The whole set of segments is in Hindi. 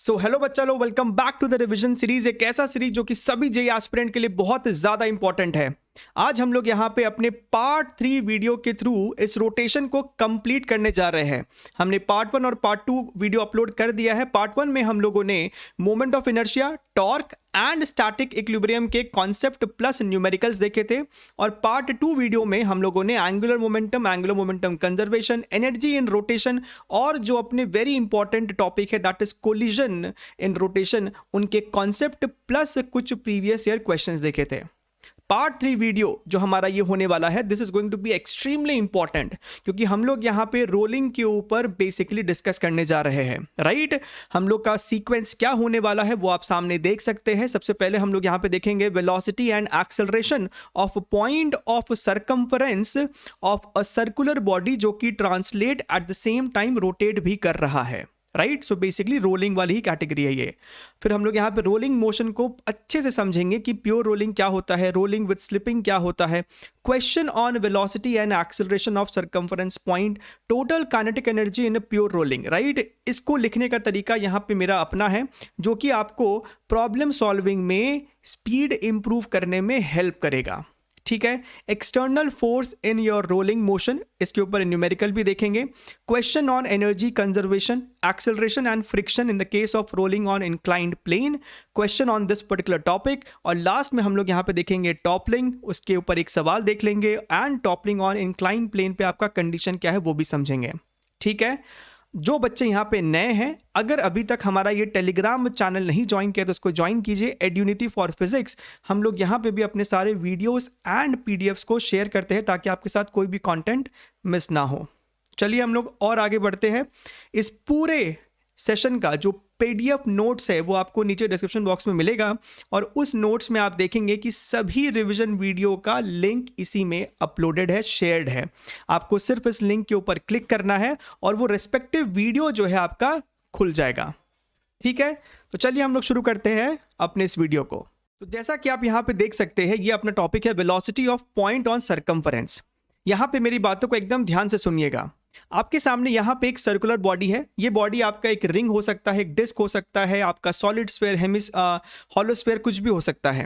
सो हेलो बच्चा लोग, welcome back to the revision series. एक ऐसा सीरीज जो कि सभी जेई एस्पिरेंट के लिए बहुत ज़्यादा इंपॉर्टेंट है। आज हम लोग यहाँ पे अपने पार्ट 3 वीडियो के थ्रू इस रोटेशन को कंप्लीट करने जा रहे हैं। हमने पार्ट 1 और पार्ट 2 वीडियो अपलोड कर दिया है। पार्ट 1 में हम लोगों ने moment of inertia, torque and static equilibrium के कॉन्सेप्ट प्लस न्यूमेरिकल्स देखे थे, और पार्ट 2 वीडियो में हम लोगों ने angular momentum conservation, energy in rotation और जो अपने वेरी इंपॉर्टेंट टॉपिक है that is collision in rotation, उनके कॉन्सेप्ट प्लस कुछ प्रीवियस ईयर क्वेश्चंस देखे थे। पार्ट 3 वीडियो जो हमारा ये होने वाला है, this is going to be extremely important, क्योंकि हम लोग यहाँ पे रोलिंग के ऊपर बेसिकली डिस्कस करने जा रहे हैं। राइट, हम लोग का सीक्वेंस क्या होने वाला है वो आप सामने देख सकते हैं। सबसे पहले हम लोग यहाँ पे देखेंगे velocity and acceleration of point of circumference of a circular body जो कि translate eight the same time rotate भी कर रहा है। राइट, सो बेसिकली रोलिंग वाली ही कैटेगरी है ये। फिर हम लोग यहाँ पे रोलिंग मोशन को अच्छे से समझेंगे कि प्योर रोलिंग क्या होता है, रोलिंग विद स्लिपिंग क्या होता है, question on velocity and acceleration of circumference point, total kinetic energy in pure rolling. Right, इसको लिखने का तरीका यहाँ पे मेरा अपना है, जो कि आपको प्रॉब्लम सॉल्विंग में स्पीड इंप्रूव करने में हेल्प करेगा। ठीक है, external force in your rolling motion, इसके ऊपर न्यूमेरिकल भी देखेंगे। Question on energy conservation, acceleration and friction in the case of rolling on inclined plane, question on this particular topic. और लास्ट में हम लोग यहाँ पे देखेंगे टॉपलिंग, उसके ऊपर एक सवाल देख लेंगे, and toppling on inclined plane पे आपका कंडीशन क्या है वो भी समझेंगे। ठीक है, जो बच्चे यहाँ पे नए हैं, अगर अभी तक हमारा ये टेलीग्राम चैनल नहीं ज्वाइन किया तो उसको ज्वाइन कीजिए, एड्यूनिटी फॉर फिजिक्स। हम लोग यहाँ पे भी अपने सारे वीडियोस एंड पीडीएफ्स को शेयर करते हैं ताकि आपके साथ कोई भी कंटेंट मिस ना हो। चलिए हम लोग और आगे बढ़ते हैं। इस पूरे सेशन का जो पीडीएफ नोट्स है वो आपको नीचे डिस्क्रिप्शन बॉक्स में मिलेगा, और उस नोट्स में आप देखेंगे कि सभी रिवीजन वीडियो का लिंक इसी में अपलोडेड है, शेयर्ड है। आपको सिर्फ इस लिंक के ऊपर क्लिक करना है और वो रेस्पेक्टिव वीडियो जो है आपका खुल जाएगा। ठीक है, तो चलिए हम लोग शुरू करते हैं अपने इस वीडियो को। तो जैसा कि आप यहाँ पे देख सकते हैं, ये अपना टॉपिक है velocity of point on circumference. यहाँ पे मेरी बातों को एकदम ध्यान से सुनिएगा। आपके सामने यहाँ पे एक सर्कुलर बॉडी है। ये बॉडी आपका एक रिंग हो सकता है, एक डिस्क हो सकता है, आपका सॉलिड स्फीयर, हॉलोस्फीयर, कुछ भी हो सकता है।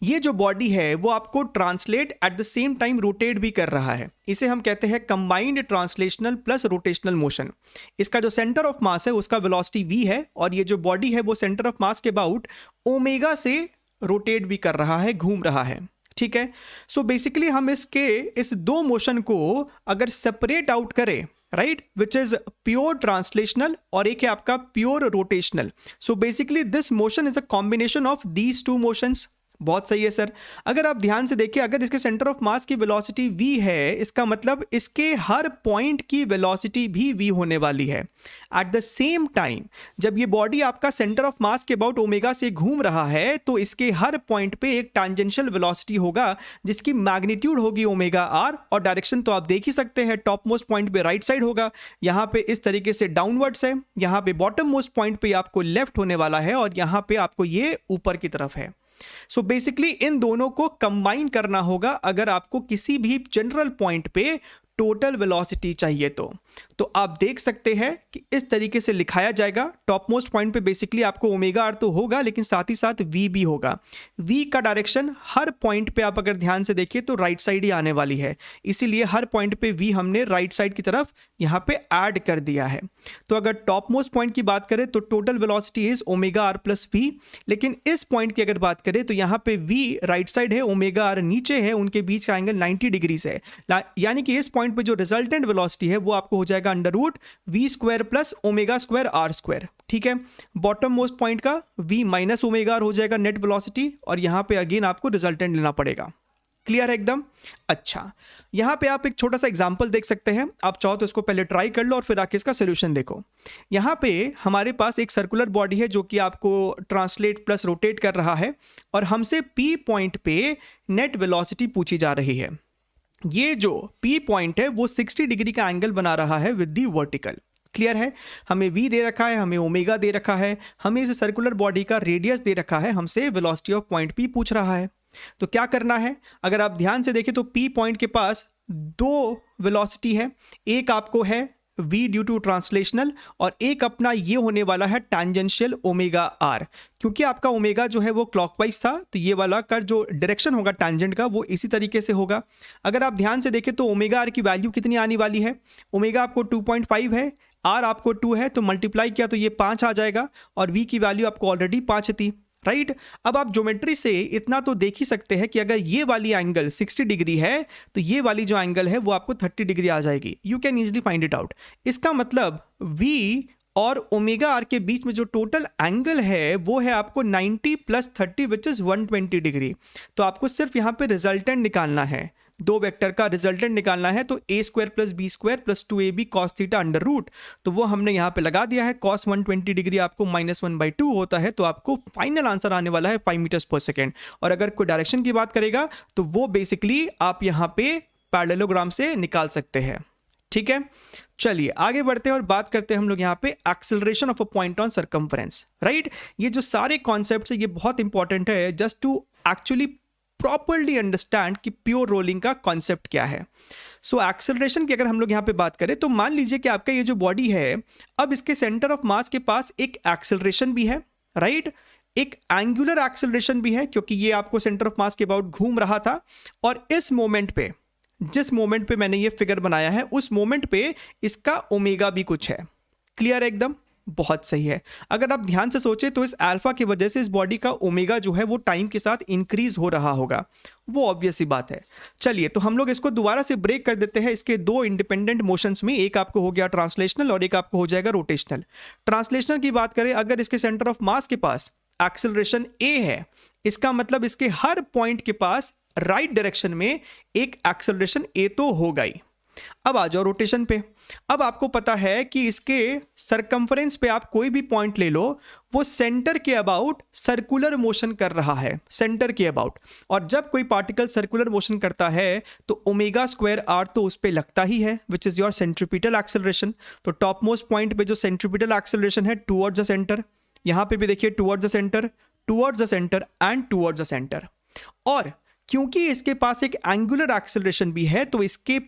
ये जो बॉडी है वो आपको translate eight the same time rotate भी कर रहा है। इसे हम कहते हैं combined translational plus rotational motion. इसका जो सेंटर ऑफ मास है उसका वेलोसिटी v है, और ये जो बॉडी है वो सेंटर ऑफ मास के अबाउट ओमेगा से रोटेट भी कर रहा है, घूम रहा है। ठीक है, सो बेसिकली हम इस दो मोशन को अगर सेपरेट आउट करें, right, which is pure translational और एक है आपका pure rotational. So basically this motion is a combination of these two motions. बहुत सही है सर। अगर आप ध्यान से देखिए, अगर इसके सेंटर ऑफ मास की वेलोसिटी v है, इसका मतलब इसके हर पॉइंट की वेलोसिटी भी v होने वाली है। एट द सेम टाइम जब ये बॉडी आपका सेंटर ऑफ मास के अबाउट ओमेगा से घूम रहा है, तो इसके हर पॉइंट पे एक टैंजेंशियल वेलोसिटी होगा जिसकी मैग्नीट्यूड होगी ओमेगा r, और डायरेक्शन तो आप देख ही सकते हैं, टॉप मोस्ट पॉइंट पे राइट साइड होगा, यहाँ पे इस तरीके से डाउनवर्ड्स है, यहाँ पे बॉटम मोस्ट पॉइंट पे आपको लेफ्ट होने वाला है, और यहाँ पे आपको ये ऊपर की तरफ है। सो बेसिकली इन दोनों को कंबाइन करना होगा अगर आपको किसी भी जनरल पॉइंट पे टोटल वेलोसिटी चाहिए तो आप देख सकते हैं कि इस तरीके से लिखाया जाएगा। टॉप मोस्ट पॉइंट पे बेसिकली आपको ओमेगा r तो होगा, लेकिन साथ ही साथ v भी होगा। v का डायरेक्शन हर पॉइंट पे आप अगर ध्यान से देखिए तो राइट साइड ही आने वाली है, इसीलिए हर पॉइंट पे v हमने राइट साइड की तरफ यहाँ पे ऐड कर दिया है। तो अगर टॉप मोस्ट पॉइंट की बात करें तो total velocity is omega r plus v, लेकिन इस पॉइंट की अगर बात करें तो यहाँ पे v राइट साइड है, ओमेगा r नीचे है, उनके बीच का एंगल 90 डिग्रीज है। यानी कि इस पॉइंट पे जो रिजल्टेंट वेलोसिटी है वो आपको हो जाएगा under root v square plus omega square r square. ठीक है, बॉटम मोस्ट पॉइंट का v माइनस ओमेगा r हो जाएगा नेट वेलोसिटी, और यहाँ पे अगेन आपको रिजल्टेंट लेना पड़ेगा। क्लियर है एकदम? अच्छा, यहाँ पे आप एक छोटा सा एग्जांपल देख सकते हैं। आप चाहो तो इसको पहले ट्राई कर लो और फिर आके इसका सोल्यूशन देखो। यहाँ पे हमारे पास एक सर्कुलर बॉडी है जो कि आपको ट्रांसलेट प्लस रोटेट कर रहा है, और हमसे p पॉइंट पे नेट वेलोसिटी पूछी जा रही है। ये जो P पॉइंट है वो 60 डिग्री का एंगल बना रहा है विद दी वर्टिकल। क्लियर है? हमें V दे रखा है, हमें ओमेगा दे रखा है, हमें इस सर्कुलर बॉडी का रेडियस दे रखा है, हमसे वेलोसिटी ऑफ पॉइंट P पूछ रहा है। तो क्या करना है? अगर आप ध्यान से देखें तो P पॉइंट के पास दो वेलोसिटी है, एक आपको है v ड्यू टू ट्रांसलेशनल, और एक अपना ये होने वाला है टेंजेंशियल ओमेगा r। क्योंकि आपका ओमेगा जो है वो क्लॉकवाइज था, तो ये वाला का जो डायरेक्शन होगा टेंजेंट का वो इसी तरीके से होगा। अगर आप ध्यान से देखें तो ओमेगा r की वैल्यू कितनी आने वाली है, ओमेगा आपको 2.5 है, r आपको 2 है, तो मल्टीप्लाई किया तो ये 5 आ जाएगा, और v की वैल्यू आपको ऑलरेडी 5 थी, राइट। अब आप ज्योमेट्री से इतना तो देख ही सकते हैं कि अगर ये वाली एंगल 60 डिग्री है तो ये वाली जो एंगल है वो आपको 30 डिग्री आ जाएगी। You can easily find it out. इसका मतलब v और ओमेगा r के बीच में जो टोटल एंगल है वो है आपको 90 + 30 विच इज 120 डिग्री। तो आपको सिर्फ यहाँ पे रिजल्टेंट निकालना है, दो वेक्टर का रिजल्टेंट निकालना है, तो a² + b² + 2ab cos theta under root, तो वो हमने यहाँ पे लगा दिया है। cos 120 डिग्री आपको -1/2 होता है, तो आपको फाइनल आंसर आने वाला है 5 मीटर्स पर सेकेंड। और अगर कोई डायरेक्शन की बात करेगा तो वो बेसिकली आप यहाँ पे पैरेललोग्राम से निकाल सकते हैं, ठीक है। चलिए आगे बढ़ते हैं और बात करते हैं हम लोग यहाँ पे acceleration of a point on circumference, right. ये जो सारे कॉन्सेप्ट्स है ये बहुत इंपॉर्टेंट है just to actually properly understand कि प्योर रोलिंग का कॉन्सेप्ट क्या है। सो एक्सेलरेशन की अगर हम लोग यहाँ पे बात करें तो मान लीजिए कि आपका ये जो बॉडी है, अब इसके सेंटर ऑफ मास के पास एक एक्सेलरेशन भी है, राइट, एक एंगुलर एक्सेलरेशन भी है, क्योंकि ये आपको सेंटर ऑफ मास के अबाउट घूम रहा था, और इस मोमेंट पे, जिस मोमेंट पे मैंने ये फिगर बनाया है उस मोमेंट पे इसका ओमेगा भी कुछ है। क्लियर है एकदम, बहुत सही है। अगर आप ध्यान से सोचे तो इस अल्फा की वजह से इस बॉडी का ओमेगा जो है वो टाइम के साथ इंक्रीज हो रहा होगा, वो ऑब्वियस सी बात है। चलिए तो हम लोग इसको दोबारा से ब्रेक कर देते हैं इसके दो इंडिपेंडेंट मोशंस में, एक आपको हो गया ट्रांसलेशनल और एक आपको हो जाएगा रोटेशनल। ट्रांसलेशनल की बात करें, अगर इसके सेंटर ऑफ मास के पास एक्सेलरेशन a है, इसका मतलब इसके हर पॉइंट के पास राइट डायरेक्शन में एक एक्सेलरेशन a तो होगा ही। अब आ जाओ रोटेशन पे। अब आपको पता है कि इसके सरकमफरेंस पे आप कोई भी पॉइंट ले लो, वो सेंटर के अबाउट सर्कुलर मोशन कर रहा है, सेंटर के अबाउट। और जब कोई पार्टिकल सर्कुलर मोशन करता है तो ओमेगा² r तो उस पे लगता ही है, विच इज योर सेंट्रीपिटल एक्सेलरेशन। तो टॉप मोस्ट पॉइंट पे जो सेंट्रीपिटल एक्सेलरेशन है टूवर्ड्स द सेंटर, यहां पे भी देखिए towards the centre, towards the centre and towards the centre. और क्योंकि इसके पास एक एंगुलर एक्सेलरेशन भी है तो इसके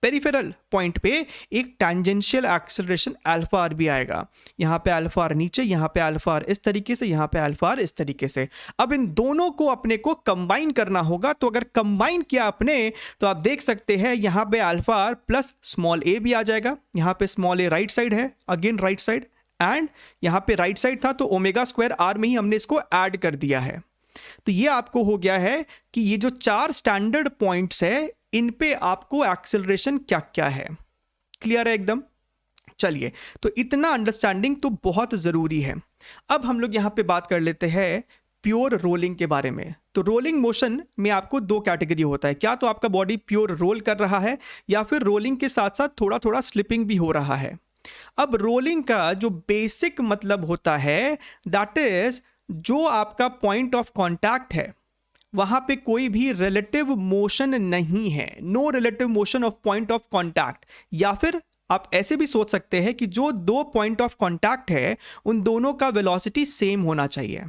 पेरिफेरल पॉइंट पे एक टैंजेंशियल एक्सेलरेशन अल्फा आर भी आएगा। यहाँ पे अल्फा आर नीचे, यहाँ पे अल्फा आर इस तरीके से, यहाँ पे अल्फा आर इस तरीके से। अब इन दोनों को अपने को कंबाइन करना होगा, तो अगर कंबाइन किया आपने तो आप देख सकते हैं यहाँ पे alpha R plus small a भी आ जाएगा। यहाँ पे स्मॉल a राइट साइड है, अगेन राइट साइड, एंड यहाँ पे राइट साइड था तो ओमेगा² r में ही हमने इसको ऐड कर दिया है। तो ये आपको हो गया है कि ये जो 4 स्टैंडर्ड पॉइंट्स है इन पे आपको एक्सेलरेशन क्या क्या है। क्लियर है एकदम। चलिए तो इतना अंडरस्टैंडिंग तो बहुत जरूरी है। अब हम लोग यहां पे बात कर लेते हैं प्योर रोलिंग के बारे में। तो रोलिंग मोशन में आपको दो कैटेगरी होता है, क्या तो आपका बॉडी प्योर रोल कर रहा है या फिर रोलिंग के साथ साथ थोड़ा थोड़ा स्लिपिंग भी हो रहा है। अब रोलिंग का जो बेसिक मतलब होता है दैट इज जो आपका पॉइंट ऑफ कांटेक्ट है वहां पे कोई भी रिलेटिव मोशन नहीं है, no relative motion of point of contact. या फिर आप ऐसे भी सोच सकते हैं कि जो दो पॉइंट ऑफ कांटेक्ट है उन दोनों का वेलोसिटी सेम होना चाहिए।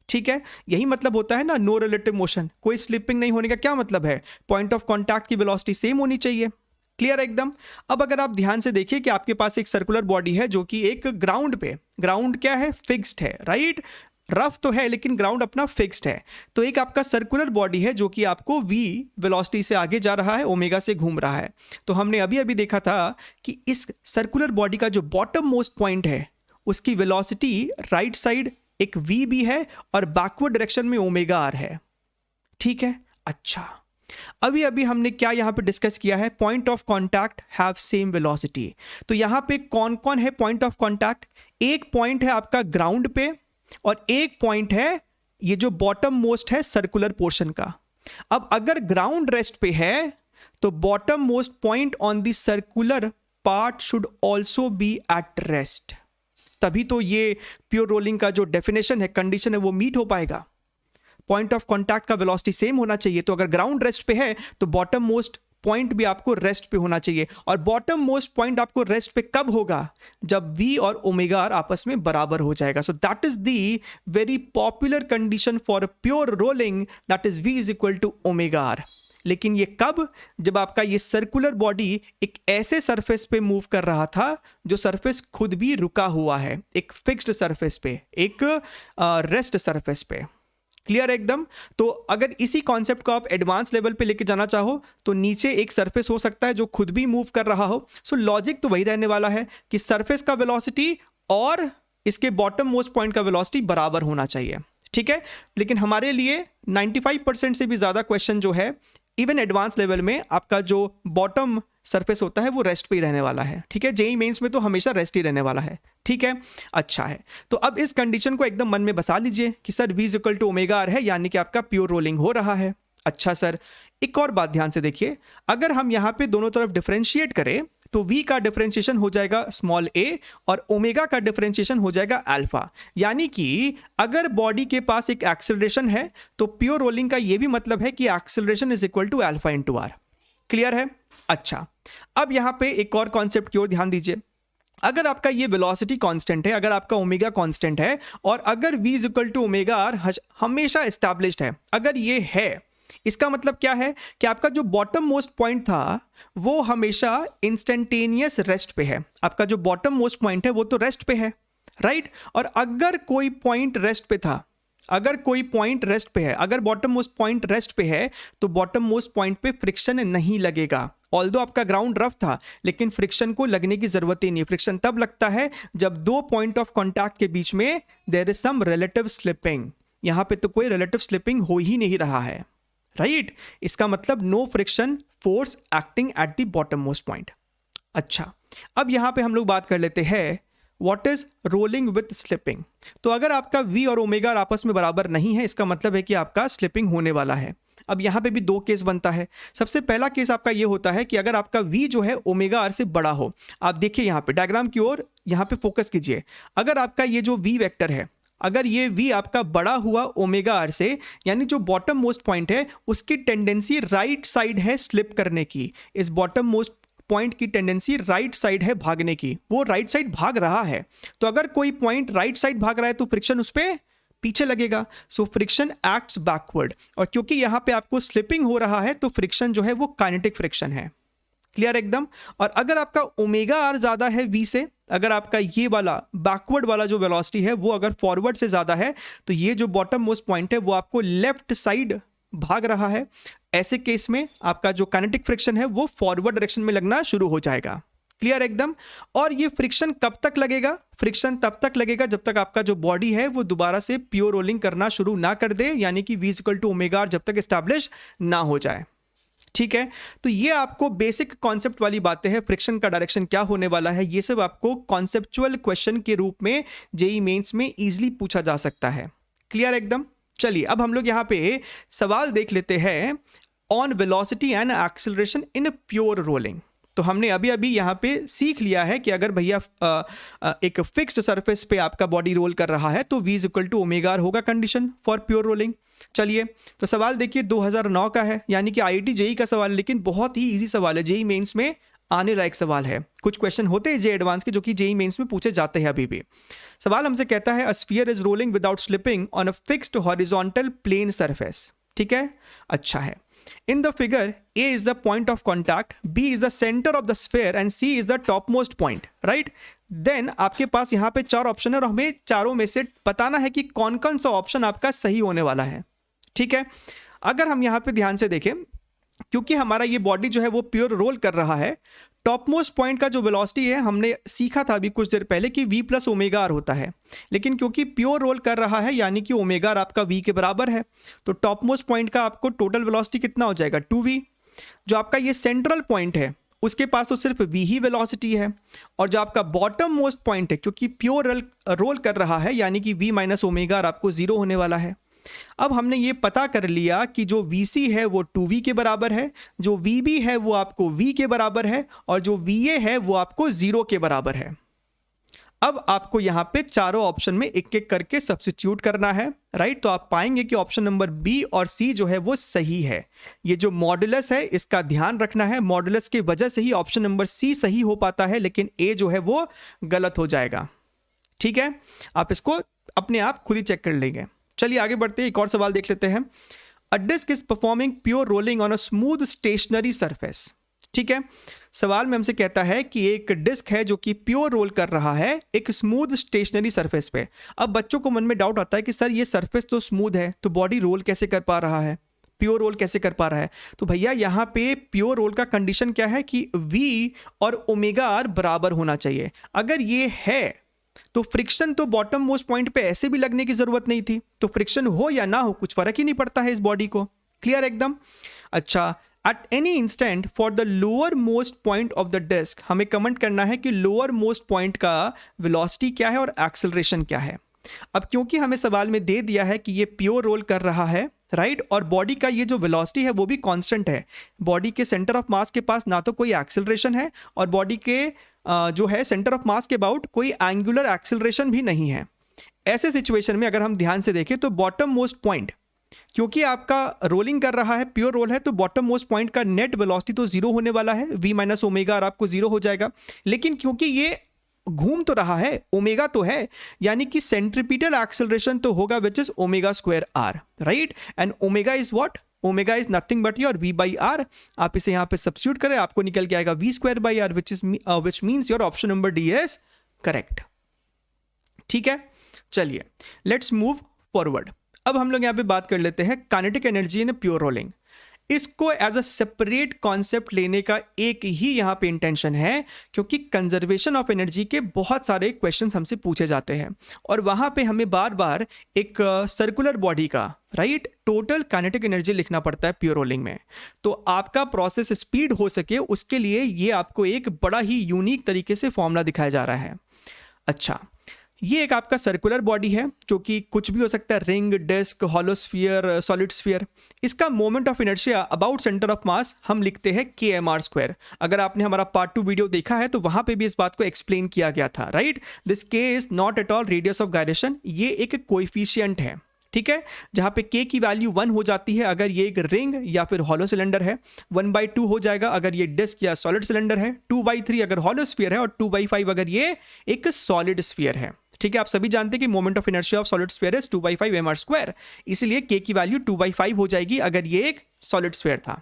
ठीक है, यही मतलब होता है ना नो रिलेटिव मोशन, कोई स्लिपिंग नहीं होने का क्या मतलब है, पॉइंट ऑफ कांटेक्ट की वेलोसिटी सेम होनी चाहिए। क्लियर एकदम। अब अगर आप ध्यान से देखिए कि आपके पास एक सर्कुलर बॉडी है जो कि एक ग्राउंड पे, ग्राउंड क्या है, फिक्स्ड है, राइट, रफ तो है लेकिन ग्राउंड अपना फिक्स्ड है। तो एक आपका सर्कुलर बॉडी है जो कि आपको v वेलोसिटी से आगे जा रहा है, ओमेगा से घूम रहा है। तो हमने अभी अभी देखा था कि इस सर्कुलर बॉडी का जो बॉटम मोस्ट पॉइंट है उसकी वेलोसिटी राइट साइड एक v भी है और बैकवर्ड डायरेक्शन में ओमेगा r है। ठीक है, अच्छा अभी अभी हमने क्या यहां पे डिस्कस किया है, point of contact have same velocity. तो यहां पे कौन कौन है पॉइंट ऑफ कांटेक्ट, एक पॉइंट है आपका ग्राउंड पे और एक पॉइंट है ये जो बॉटम मोस्ट है सर्कुलर पोर्शन का। अब अगर ग्राउंड रेस्ट पे है तो bottom most point on the circular part should also be at rest, तभी तो ये प्योर रोलिंग का जो डेफिनेशन है, कंडीशन है, वो मीट हो पाएगा। पॉइंट ऑफ कांटेक्ट का वेलोसिटी सेम होना चाहिए। तो अगर ग्राउंड रेस्ट पे है तो बॉटम मोस्ट पॉइंट भी आपको रेस्ट पे होना चाहिए। और बॉटम मोस्ट पॉइंट आपको रेस्ट पे कब होगा, जब v और ओमेगा r आपस में बराबर हो जाएगा। So that is the very popular condition for pure rolling, that is v is equal to omega r। लेकिन ये कब? जब आपका ये सर्कुलर बॉडी एक ऐसे सरफेस पे मूव कर रहा था जो सरफेस खुद भी रुका हुआ है, एक फिक्स्ड सरफेस पे, एक रेस्ट सरफेस पे। क्लियर एकदम? तो अगर इसी कॉन्सेप्ट को आप एडवांस लेवल पे लेके जाना चाहो तो नीचे एक सरफेस हो सकता है जो खुद भी मूव कर रहा हो। सो लॉजिक तो वही रहने वाला है कि सरफेस का वेलोसिटी और इसके बॉटम मोस्ट पॉइंट का वेलोसिटी बराबर होना चाहिए, ठीक है। लेकिन हमारे लिए 95% से भी ज़्यादा क्वेश्चन जो है इवन एडवांस लेवल में आपका जो बॉटम सरफेस होता है वो रेस्ट पे ही रहने वाला है, ठीक है। जेईई मेंस में तो हमेशा रेस्ट ही रहने वाला है, ठीक है। अच्छा है, तो अब इस कंडीशन को एकदम मन में बसा लीजिए कि sir v equal to omega R है, यानी कि आपका प्योर रोलिंग हो रहा है। अच्छा सर, एक और बात ध्यान से देखिए, अगर हम यहाँ पे दोनों तरफ डिफरेंशिएट करें तो v का डिफरेंशिएशन हो जाएगा स्मॉल a और ओमेगा का डिफरेंशिएशन हो जाएगा अल्फा। यानी कि अगर बॉडी के पास एक एक्सेलरेशन है तो प्योर रोलिंग का ये भी मतलब है कि acceleration is equal to alpha into R. Clear है? अच्छा, अब यहाँ पे एक और कॉन्सेप्ट की ओर ध्यान दीजिए। अगर आपका ये वेलोसिटी कांस्टेंट है, अगर आपका ओमेगा कांस्टेंट है और अगर v is equal to omega R हमेशा एस्टैब्लिश्ड है, अगर ये है, इसका मतलब क्या है कि आपका जो बॉटम मोस्ट पॉइंट था वो हमेशा इंस्टेंटेनियस रेस्ट पे है। आपका जो बॉटम मोस्ट पॉइंट है वो तो रेस्ट पे है, राइट। और अगर कोई पॉइंट रेस्ट पे था, अगर कोई पॉइंट रेस्ट पे है, अगर बॉटम मोस्ट पॉइंट रेस्ट पे है तो बॉटम मोस्ट पॉइंट पे फ्रिक्शन नहीं लगेगा। ऑल्दो आपका ग्राउंड रफ था लेकिन फ्रिक्शन को लगने की जरूरत ही नहीं। फ्रिक्शन तब लगता है जब दो पॉइंट ऑफ कॉन्टैक्ट के बीच में there is some relative slipping. यहां पे तो कोई रिलेटिव स्लिपिंग हो ही नहीं रहा है, राइट। इसका मतलब no friction force acting at the bottom most point. अच्छा, अब यहां पे हम लोग बात कर लेते हैं what is rolling with slipping. तो अगर आपका v और ओमेगा आपस में बराबर नहीं है, इसका मतलब है कि आपका स्लिपिंग होने वाला है। अब यहां पे भी दो केस बनता है। सबसे पहला केस आपका ये होता है कि अगर आपका v जो है ओमेगा आर से बड़ा हो। आप देखिए यहां पे डायग्राम की ओर यहां पे फोकस कीजिए। अगर आपका ये जो v वेक्टर है, अगर ये v आपका बड़ा हुआ ओमेगा आर से, यानी जो बॉटम मोस्ट पॉइंट है उसकी टेंडेंसी राइट साइड है स्लिप करने की। इस बॉटम मोस्ट पॉइंट की टेंडेंसी राइट साइड है भागने की, वो राइट साइड भाग रहा है। तो अगर कोई पॉइंट राइट साइड भाग रहा है तो फ्रिक्शन उस पर पीछे लगेगा। सो फ्रिक्शन एक्ट्स बैकवर्ड, और क्योंकि यहां पे आपको स्लिपिंग हो रहा है तो फ्रिक्शन जो है वो काइनेटिक फ्रिक्शन है। क्लियर एकदम? और अगर आपका ओमेगा आर ज्यादा है v से, अगर आपका ये वाला बैकवर्ड वाला जो वेलोसिटी है वो अगर फॉरवर्ड से ज्यादा है तो ये जो बॉटम मोस्ट पॉइंट है वो आपको लेफ्ट साइड भाग रहा है। ऐसे केस में आपका जो काइनेटिक फ्रिक्शन है वो फॉरवर्ड डायरेक्शन में लगना शुरू हो जाएगा। क्लियर एकदम? और ये फ्रिक्शन कब तक लगेगा? फ्रिक्शन तब तक लगेगा जब तक आपका जो बॉडी है वो दोबारा से प्योर रोलिंग करना शुरू ना कर दे, यानी कि v equal to omega R जब तक एस्टैब्लिश ना हो जाए। ठीक है, तो ये आपको बेसिक कॉन्सेप्ट वाली बातें हैं। फ्रिक्शन का डायरेक्शन क्या होने वाला है ये सब आपको कॉन्सेप्चुअल क्वेश्चन के रूप में जेईई मेंस में इजीली पूछा जा सकता है। क्लियर एकदम? चलिए अब हम लोग यहाँ पे सवाल देख लेते हैं on velocity and acceleration in pure rolling. तो हमने अभी अभी यहाँ पे सीख लिया है कि अगर भैया एक फिक्स्ड सरफेस पे आपका बॉडी रोल कर रहा है तो v is equal to omega R होगा कंडीशन फॉर प्योर रोलिंग। चलिए तो सवाल देखिए 2009 का है, यानी कि आईआईटी जेईई का सवाल, लेकिन बहुत ही इजी सवाल है, जेईई मेंस में आने लायक सवाल है। कुछ क्वेश्चन होते हैं जेईई एडवांस के जो कि जेईई मेंस में पूछे जाते हैं अभी भी। सवाल हमसे कहता है a sphere is rolling without slipping on a fixed horizontal plane surface. ठीक है, अच्छा है। In the figure, A is the point of contact, B is the center of the sphere and C is the topmost point, right? Then आपके पास यहाँ पे चार ऑप्शन है और हमें चारों में से बताना है कि कौन कौन सा ऑप्शन आपका सही होने वाला है। ठीक है, अगर हम यहाँ पे ध्यान से देखें, क्योंकि हमारा ये बॉडी जो है वो प्योर रोल कर रहा है, टॉप मोस्ट पॉइंट का जो वेलोसिटी है हमने सीखा था अभी कुछ देर पहले कि v प्लस ओमेगा आर होता है, लेकिन क्योंकि प्योर रोल कर रहा है यानी कि ओमेगा आर आपका v के बराबर है, तो टॉप मोस्ट पॉइंट का आपको टोटल वेलोसिटी कितना हो जाएगा 2v। जो आपका ये सेंट्रल पॉइंट है उसके पास तो सिर्फ v ही वेलोसिटी है, और जो आपका बॉटम मोस्ट पॉइंट है क्योंकि प्योर रोल कर रहा है यानी कि v माइनस ओमेगा आर आपको 0 होने वाला है। अब हमने ये पता कर लिया कि जो Vc है वो 2v के बराबर है, जो Vb है वो आपको v के बराबर है, और जो Va है वो आपको 0 के बराबर है। अब आपको यहाँ पे चारों ऑप्शन में एक एक करके सब्स्टिट्यूट करना है, राइट। तो आप पाएंगे कि ऑप्शन नंबर बी और सी जो है वो सही है। ये जो मॉडुलस है इसका ध्यान रखना है, मॉडुलस की वजह से ही ऑप्शन नंबर सी सही हो पाता है, लेकिन ए जो है वो गलत हो जाएगा। ठीक है, आप इसको अपने आप खुद ही चेक कर लेंगे। चलिए आगे बढ़ते हैं, एक और सवाल देख लेते हैं। A disc is performing pure rolling on a smooth stationary surface. ठीक है, सवाल में हमसे कहता है कि एक डिस्क है जो कि प्योर रोल कर रहा है एक स्मूथ स्टेशनरी सरफेस पे। अब बच्चों को मन में डाउट आता है कि सर ये सरफेस तो स्मूथ है, तो बॉडी रोल कैसे कर पा रहा है, प्योर रोल कैसे कर पा रहा है? तो भैया यहाँ पे प्योर रोल का कंडीशन क्या है कि V और ओमेगा आर बराबर होना चाहिए। अगर ये है तो फ्रिक्शन तो बॉटम मोस्ट पॉइंट पे ऐसे भी लगने की जरूरत नहीं थी, तो फ्रिक्शन हो या ना हो कुछ फर्क ही नहीं पड़ता है इस बॉडी को। क्लियर एकदम? अच्छा, at any instant for the lower most point of the disc, हमें कमेंट करना है कि लोअर मोस्ट पॉइंट का वेलोसिटी क्या है और एक्सेलरेशन क्या है। अब क्योंकि हमें सवाल में दे दिया है कि ये प्योर रोल कर रहा है, राइट, और बॉडी का ये जो वेलोसिटी है वो भी कांस्टेंट है। बॉडी के सेंटर ऑफ मास के पास ना तो कोई एक्सेलरेशन है और बॉडी के जो है सेंटर ऑफ मास के अबाउट कोई एंगुलर एक्सेलरेशन भी नहीं है। ऐसे सिचुएशन में अगर हम ध्यान से देखें तो बॉटम मोस्ट पॉइंट, क्योंकि आपका रोलिंग कर रहा है, प्योर रोल है, तो बॉटम मोस्ट पॉइंट का नेट वेलोसिटी तो जीरो होने वाला है, V माइनस ओमेगा और आपको जीरो हो जाएगा। लेकिन क्योंकि ये घूम तो रहा है, ओमेगा तो है, यानी कि सेंट्रीपिटल एक्सेलरेशन तो होगा which is omega square R, right. And omega is what? Omega is nothing but your V by R. आप इसे यहाँ पे सब्स्टिट्यूट करें, आपको निकल के आएगा V square by R, which means your option number D is correct. ठीक है, चलिए लेट्स मूव फॉरवर्ड। अब हम लोग यहाँ पे बात कर लेते हैं kinetic energy in pure rolling. इसको एज अ सेपरेट कॉन्सेप्ट लेने का एक ही यहाँ पे इंटेंशन है, क्योंकि कंजर्वेशन ऑफ एनर्जी के बहुत सारे क्वेश्चंस हमसे पूछे जाते हैं और वहाँ पे हमें बार बार एक सर्कुलर बॉडी का, राइट, टोटल काइनेटिक एनर्जी लिखना पड़ता है प्योर रोलिंग में। तो आपका प्रोसेस स्पीड हो सके उसके लिए ये आपको एक बड़ा ही यूनिक तरीके से फॉर्मूला दिखाया जा रहा है। अच्छा, ये एक आपका सर्कुलर बॉडी है जो कि कुछ भी हो सकता है, ring, disc, hollow sphere, solid sphere. इसका moment of inertia about centre of mass हम लिखते हैं kmr²। अगर आपने हमारा पार्ट 2 वीडियो देखा है तो वहां पे भी इस बात को एक्सप्लेन किया गया था, right. This k is not at all radius of gyration, ये एक कोएफिशिएंट है, ठीक है, जहां पे k की वैल्यू 1 हो जाती है अगर ये एक रिंग या फिर हॉलो सिलेंडर है, 1/2 हो जाएगा अगर ये डिस्क या सॉलिड सिलेंडर है, 2/3 अगर हॉलो स्फीयर है और 2/5 अगर ये एक सॉलिड स्फीयर है। ठीक है, आप सभी जानते हैं कि moment of inertia of solid sphere is 2/5 mr², इसलिए k की वैल्यू 2/5 हो जाएगी अगर ये एक सॉलिड स्फीयर था।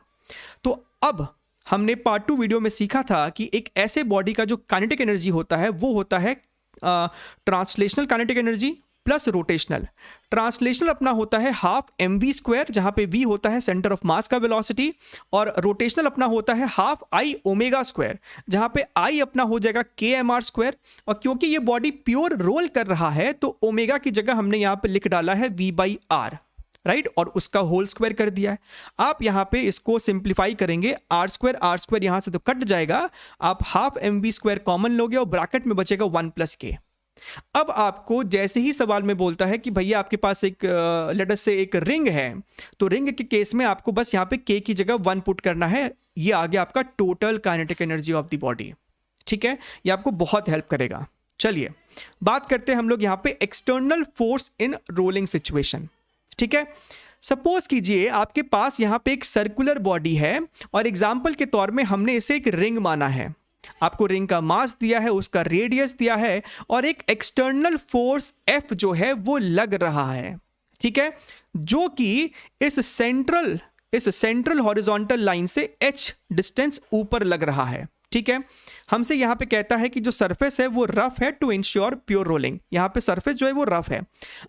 तो अब हमने पार्ट 2 वीडियो में सीखा था कि एक ऐसे बॉडी का जो काइनेटिक एनर्जी होता है वो होता है translational kinetic energy plus rotational. Translational अपना होता है हाफ mv², जहां पे v होता है सेंटर ऑफ मास का वेलोसिटी, और रोटेशनल अपना होता है हाफ i ओमेगा², जहां पे i अपना हो जाएगा kmr²। और क्योंकि ये बॉडी प्योर रोल कर रहा है तो ओमेगा की जगह हमने यहां पे लिख डाला है v बाई आर, राइट, और उसका होल स्क्वायर कर दिया है। आप यहाँ पे इसको सिंप्लीफाई करेंगे, r² यहाँ से तो कट जाएगा, आप हाफ mv² कॉमन लोगे और ब्रैकेट में बचेगा 1 + k। अब आपको जैसे ही सवाल में बोलता है कि भैया आपके पास एक लेट अस से एक रिंग है, तो रिंग के केस में आपको बस यहाँ पे k की जगह 1 पुट करना है। ये आ गया आपका total kinetic energy of the body. ठीक है, ये आपको बहुत हेल्प करेगा। चलिए बात करते हैं हम लोग यहाँ पे external force in rolling situation. ठीक है, सपोज कीजिए आपके पास यहाँ पे एक सर्कुलर बॉडी है और एग्जाम्पल के तौर में हमने इसे एक रिंग माना है। आपको रिंग का मास दिया है, उसका रेडियस दिया है और एक एक्सटर्नल फोर्स F जो है वो लग रहा है, ठीक है, जो कि इस सेंट्रल हॉरिजॉन्टल लाइन से h डिस्टेंस ऊपर लग रहा है। ठीक है, हमसे यहाँ पे कहता है कि जो सरफेस है वो रफ है टू इंश्योर प्योर रोलिंग। यहाँ पे सरफेस जो है वो रफ है।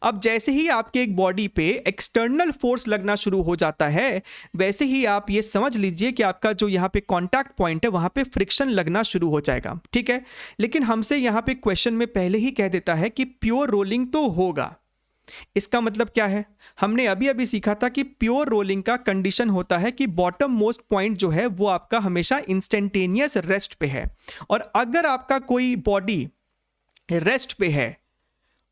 अब जैसे ही आपके एक बॉडी पे एक्सटर्नल फोर्स लगना शुरू हो जाता है, वैसे ही आप ये समझ लीजिए कि आपका जो यहाँ पे कॉन्टैक्ट पॉइंट है वहाँ पे फ्रिक्शन लगना शुरू हो जाएगा। ठीक है, लेकिन हमसे यहाँ पे क्वेश्चन में पहले ही कह देता है कि प्योर रोलिंग तो होगा। इसका मतलब क्या है? हमने अभी अभी सीखा था कि प्योर रोलिंग का कंडीशन होता है कि बॉटम मोस्ट पॉइंट जो है वो आपका हमेशा इंस्टेंटेनियस रेस्ट पे है, और अगर आपका कोई बॉडी रेस्ट पे है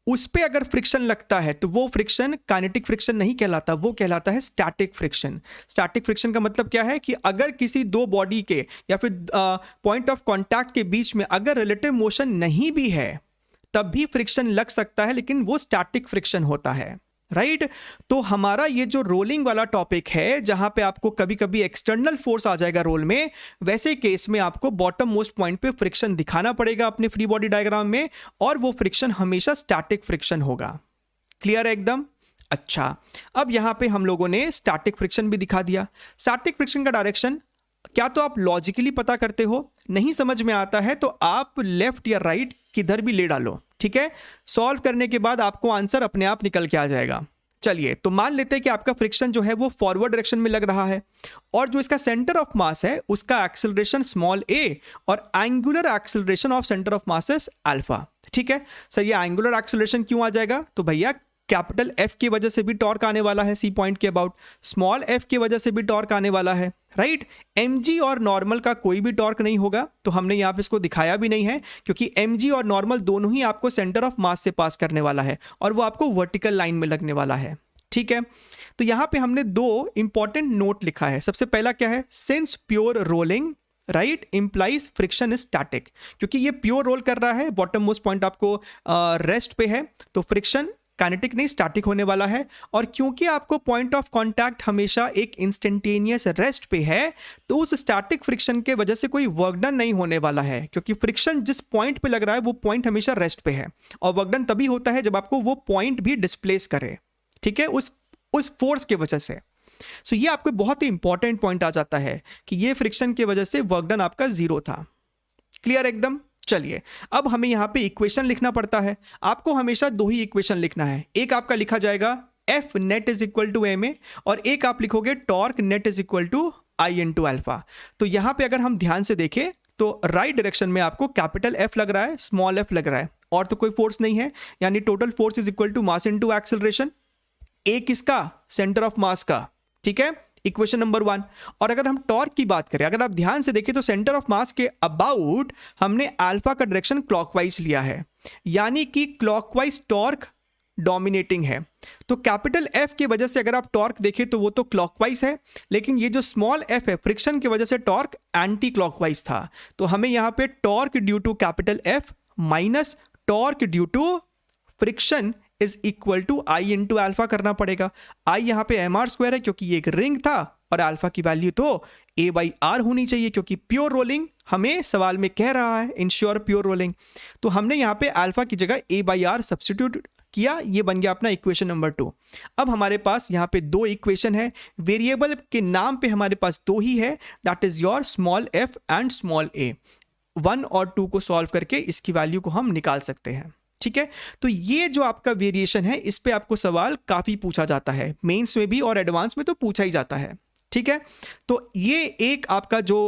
उस पे अगर फ्रिक्शन लगता है तो वो फ्रिक्शन काइनेटिक फ्रिक्शन नहीं कहलाता, वो कहलाता है स्टैटिक फ्रिक्शन। स्टैटिक फ्रिक्शन का मतलब क्या है कि अगर किसी दो बॉडी के या फिर पॉइंट ऑफ कॉन्टैक्ट के बीच में अगर रिलेटिव मोशन नहीं भी है तब भी फ्रिक्शन लग सकता है, लेकिन वो स्टैटिक फ्रिक्शन होता है, राइट। तो हमारा ये जो रोलिंग वाला टॉपिक है जहां पे आपको कभी कभी एक्सटर्नल फोर्स आ जाएगा रोल में, वैसे केस में आपको बॉटम मोस्ट पॉइंट पे फ्रिक्शन दिखाना पड़ेगा अपने फ्री बॉडी डायग्राम में, और वो फ्रिक्शन हमेशा स्टैटिक फ्रिक्शन होगा। क्लियर है एकदम? अच्छा, अब यहाँ पे हम लोगों ने स्टैटिक फ्रिक्शन भी दिखा दिया। स्टैटिक फ्रिक्शन का डायरेक्शन क्या तो आप लॉजिकली पता करते हो, नहीं समझ में आता है तो आप लेफ्ट या राइट किधर भी ले डालो, ठीक है। सॉल्व करने के बाद आपको आंसर अपने आप निकल के आ जाएगा। चलिए, तो मान लेते हैं कि आपका फ्रिक्शन जो है वो फॉरवर्ड डायरेक्शन में लग रहा है और जो इसका सेंटर ऑफ मास है उसका एक्सेलरेशन स्मॉल a और angular acceleration of centre of mass is alpha. ठीक है सर, ये एंगुलर एक्सेलरेशन क्यों आ जाएगा? तो भैया कैपिटल F की वजह से भी टॉर्क आने वाला है सी पॉइंट के अबाउट, स्मॉल f की वजह से भी टॉर्क आने वाला है, राइट। mg और नॉर्मल का कोई भी टॉर्क नहीं होगा, तो हमने यहाँ पे इसको दिखाया भी नहीं है क्योंकि mg और नॉर्मल दोनों ही आपको सेंटर ऑफ मास से पास करने वाला है और वो आपको वर्टिकल लाइन में लगने वाला है। ठीक है, तो यहाँ पे हमने दो इंपॉर्टेंट नोट लिखा है। सबसे पहला क्या है, since pure rolling right implies friction is static, क्योंकि ये प्योर रोल कर रहा है, बॉटम मोस्ट पॉइंट आपको रेस्ट पे है, तो फ्रिक्शन काइनेटिक नहीं स्टैटिक होने वाला है। और क्योंकि आपको पॉइंट ऑफ कांटेक्ट हमेशा एक इंस्टेंटेनियस रेस्ट पे है, तो उस स्टैटिक फ्रिक्शन के वजह से कोई वर्क डन नहीं होने वाला है, क्योंकि फ्रिक्शन जिस पॉइंट पे लग रहा है वो पॉइंट हमेशा रेस्ट पे है और वर्क डन तभी होता है जब आपको वो पॉइंट भी डिस्प्लेस करे, ठीक है, उस फोर्स के वजह से। सो ये आपको बहुत ही इंपॉर्टेंट पॉइंट आ जाता है कि ये फ्रिक्शन की वजह से वर्क डन आपका जीरो था। क्लियर एकदम। चलिए, अब हमें यहां पे इक्वेशन लिखना पड़ता है। आपको हमेशा दो ही इक्वेशन लिखना है, एक आपका लिखा जाएगा F net is equal to ma और एक आप लिखोगे torque net is equal to I into alpha. तो यहां पे अगर हम ध्यान से देखें तो राइट डायरेक्शन में आपको कैपिटल F लग रहा है, स्मॉल f लग रहा है और तो कोई फोर्स नहीं है, यानी total force is equal to mass into acceleration. A किसका? सेंटर ऑफ मास का, ठीक है, इक्वेशन नंबर 1। और अगर हम टॉर्क की बात करें, अगर आप ध्यान से देखें तो सेंटर ऑफ मास के अबाउट हमने अल्फा का डायरेक्शन क्लॉकवाइज लिया है, यानी कि क्लॉकवाइज टॉर्क डोमिनेटिंग है। तो कैपिटल F की वजह से अगर आप टॉर्क देखें तो वो तो क्लॉकवाइज है, लेकिन ये जो स्मॉल f है फ्रिक्शन की वजह से टॉर्क एंटी क्लॉकवाइज था। तो हमें यहां पे torque due to capital F minus torque due to friction is equal to I into alpha करना पड़ेगा। I यहां पे mr स्क्वायर है क्योंकि ये एक रिंग था और अल्फा की वैल्यू तो a बाई आर होनी चाहिए, क्योंकि प्योर रोलिंग हमें सवाल में कह रहा है, इंश्योर प्योर रोलिंग। तो हमने यहां पे अल्फा की जगह a बाई आर सब्सटीट्यूट किया, ये बन गया अपना इक्वेशन नंबर 2। अब हमारे पास यहाँ पे दो इक्वेशन है, वेरिएबल के नाम पे हमारे पास दो ही है, that is your small f and small a। 1 और 2 को सॉल्व करके इसकी वैल्यू को हम निकाल सकते हैं। ठीक है, तो ये जो आपका वेरिएशन है इस पे आपको सवाल काफी पूछा जाता है, मेंस में भी और एडवांस में तो पूछा ही जाता है। ठीक है, तो ये एक आपका जो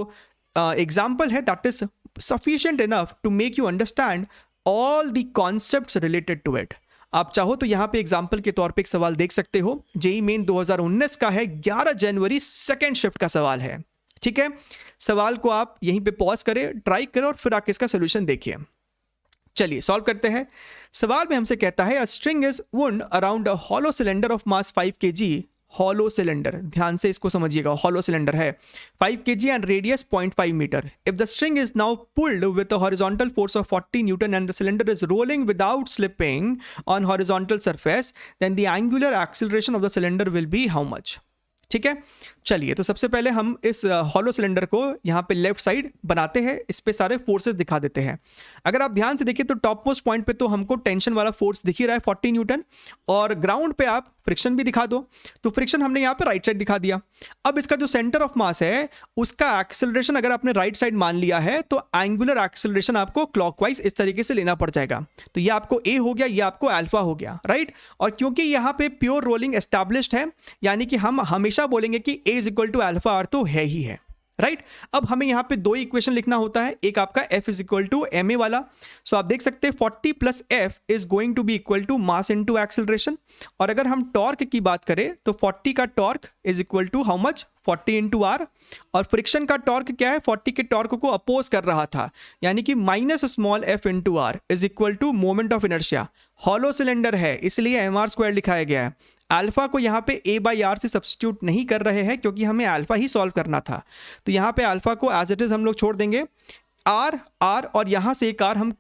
एग्जांपल है that is sufficient enough to make you understand all the concepts related to it. आप चाहो तो यहां पे एग्जांपल के तौर पे एक सवाल देख सकते हो, जेईई मेन 2019 का है, 11 जनवरी सेकेंड शिफ्ट का सवाल है। ठीक है, सवाल को आप यहीं पे पॉज करें, ट्राई करें और फिर आके इसका सोल्यूशन देखिए। चलिए सॉल्व करते हैं। सवाल में हमसे कहता है a string is wound around a hollow cylinder of mass 5 kg। Hollow cylinder, ध्यान से इसको समझिएगा, हॉलो सिलेंडर है 5 kg and radius 0.5 metre. If the string is now pulled with a horizontal force of 40 newton and the cylinder is rolling without slipping on horizontal surface, then the angular acceleration of the cylinder will be how much. ठीक है, चलिए तो सबसे पहले हम इस हॉलो सिलेंडर को यहाँ पे लेफ्ट साइड बनाते हैं, इस पे सारे फोर्सेस दिखा देते हैं। अगर आप ध्यान से देखिए तो टॉप मोस्ट पॉइंट पे तो हमको टेंशन वाला फोर्स दिख ही रहा है 40 न्यूटन, और ग्राउंड पे आप फ्रिक्शन भी दिखा दो, तो फ्रिक्शन हमने यहाँ पे राइट साइड दिखा दिया। अब इसका जो सेंटर ऑफ मास है उसका एक्सेलरेशन अगर आपने राइट साइड मान लिया है तो एंगुलर एक्सेलरेशन आपको क्लॉकवाइज इस तरीके से लेना पड़ जाएगा। तो ये आपको ए हो गया, ये आपको अल्फा हो गया, राइट। और क्योंकि यहाँ पे प्योर रोलिंग एस्टैब्लिश्ड है, यानी कि हम हमेशा बोलेंगे कि A is equal to alpha R तो है ही है, राइट। अब हमें यहां पे दो इक्वेशन लिखना होता है, एक आपका F is equal to ma वाला। सो आप देख सकते हैं 40 plus F is going to be equal to mass into acceleration. और अगर हम टॉर्क की बात करें तो 40 का torque is equal to how much, 40 into r. और फ्रिक्शन का टॉर्क क्या है, 40 के टॉर्क को अपोज कर रहा था, यानी कि minus small f into r is equal to moment of inertia. Hollow cylinder है इसलिए mr स्क्वायर लिखाया गया है। अल्फा को यहाँ पे a बाई आर से सब्स्टिट्यूट नहीं कर रहे हैं क्योंकि हमें अल्फा ही सॉल्व करना था, तो यहाँ पे अल्फा को एज इट इज हम लोग छोड़ देंगे, आर और यहाँ से एक आर हम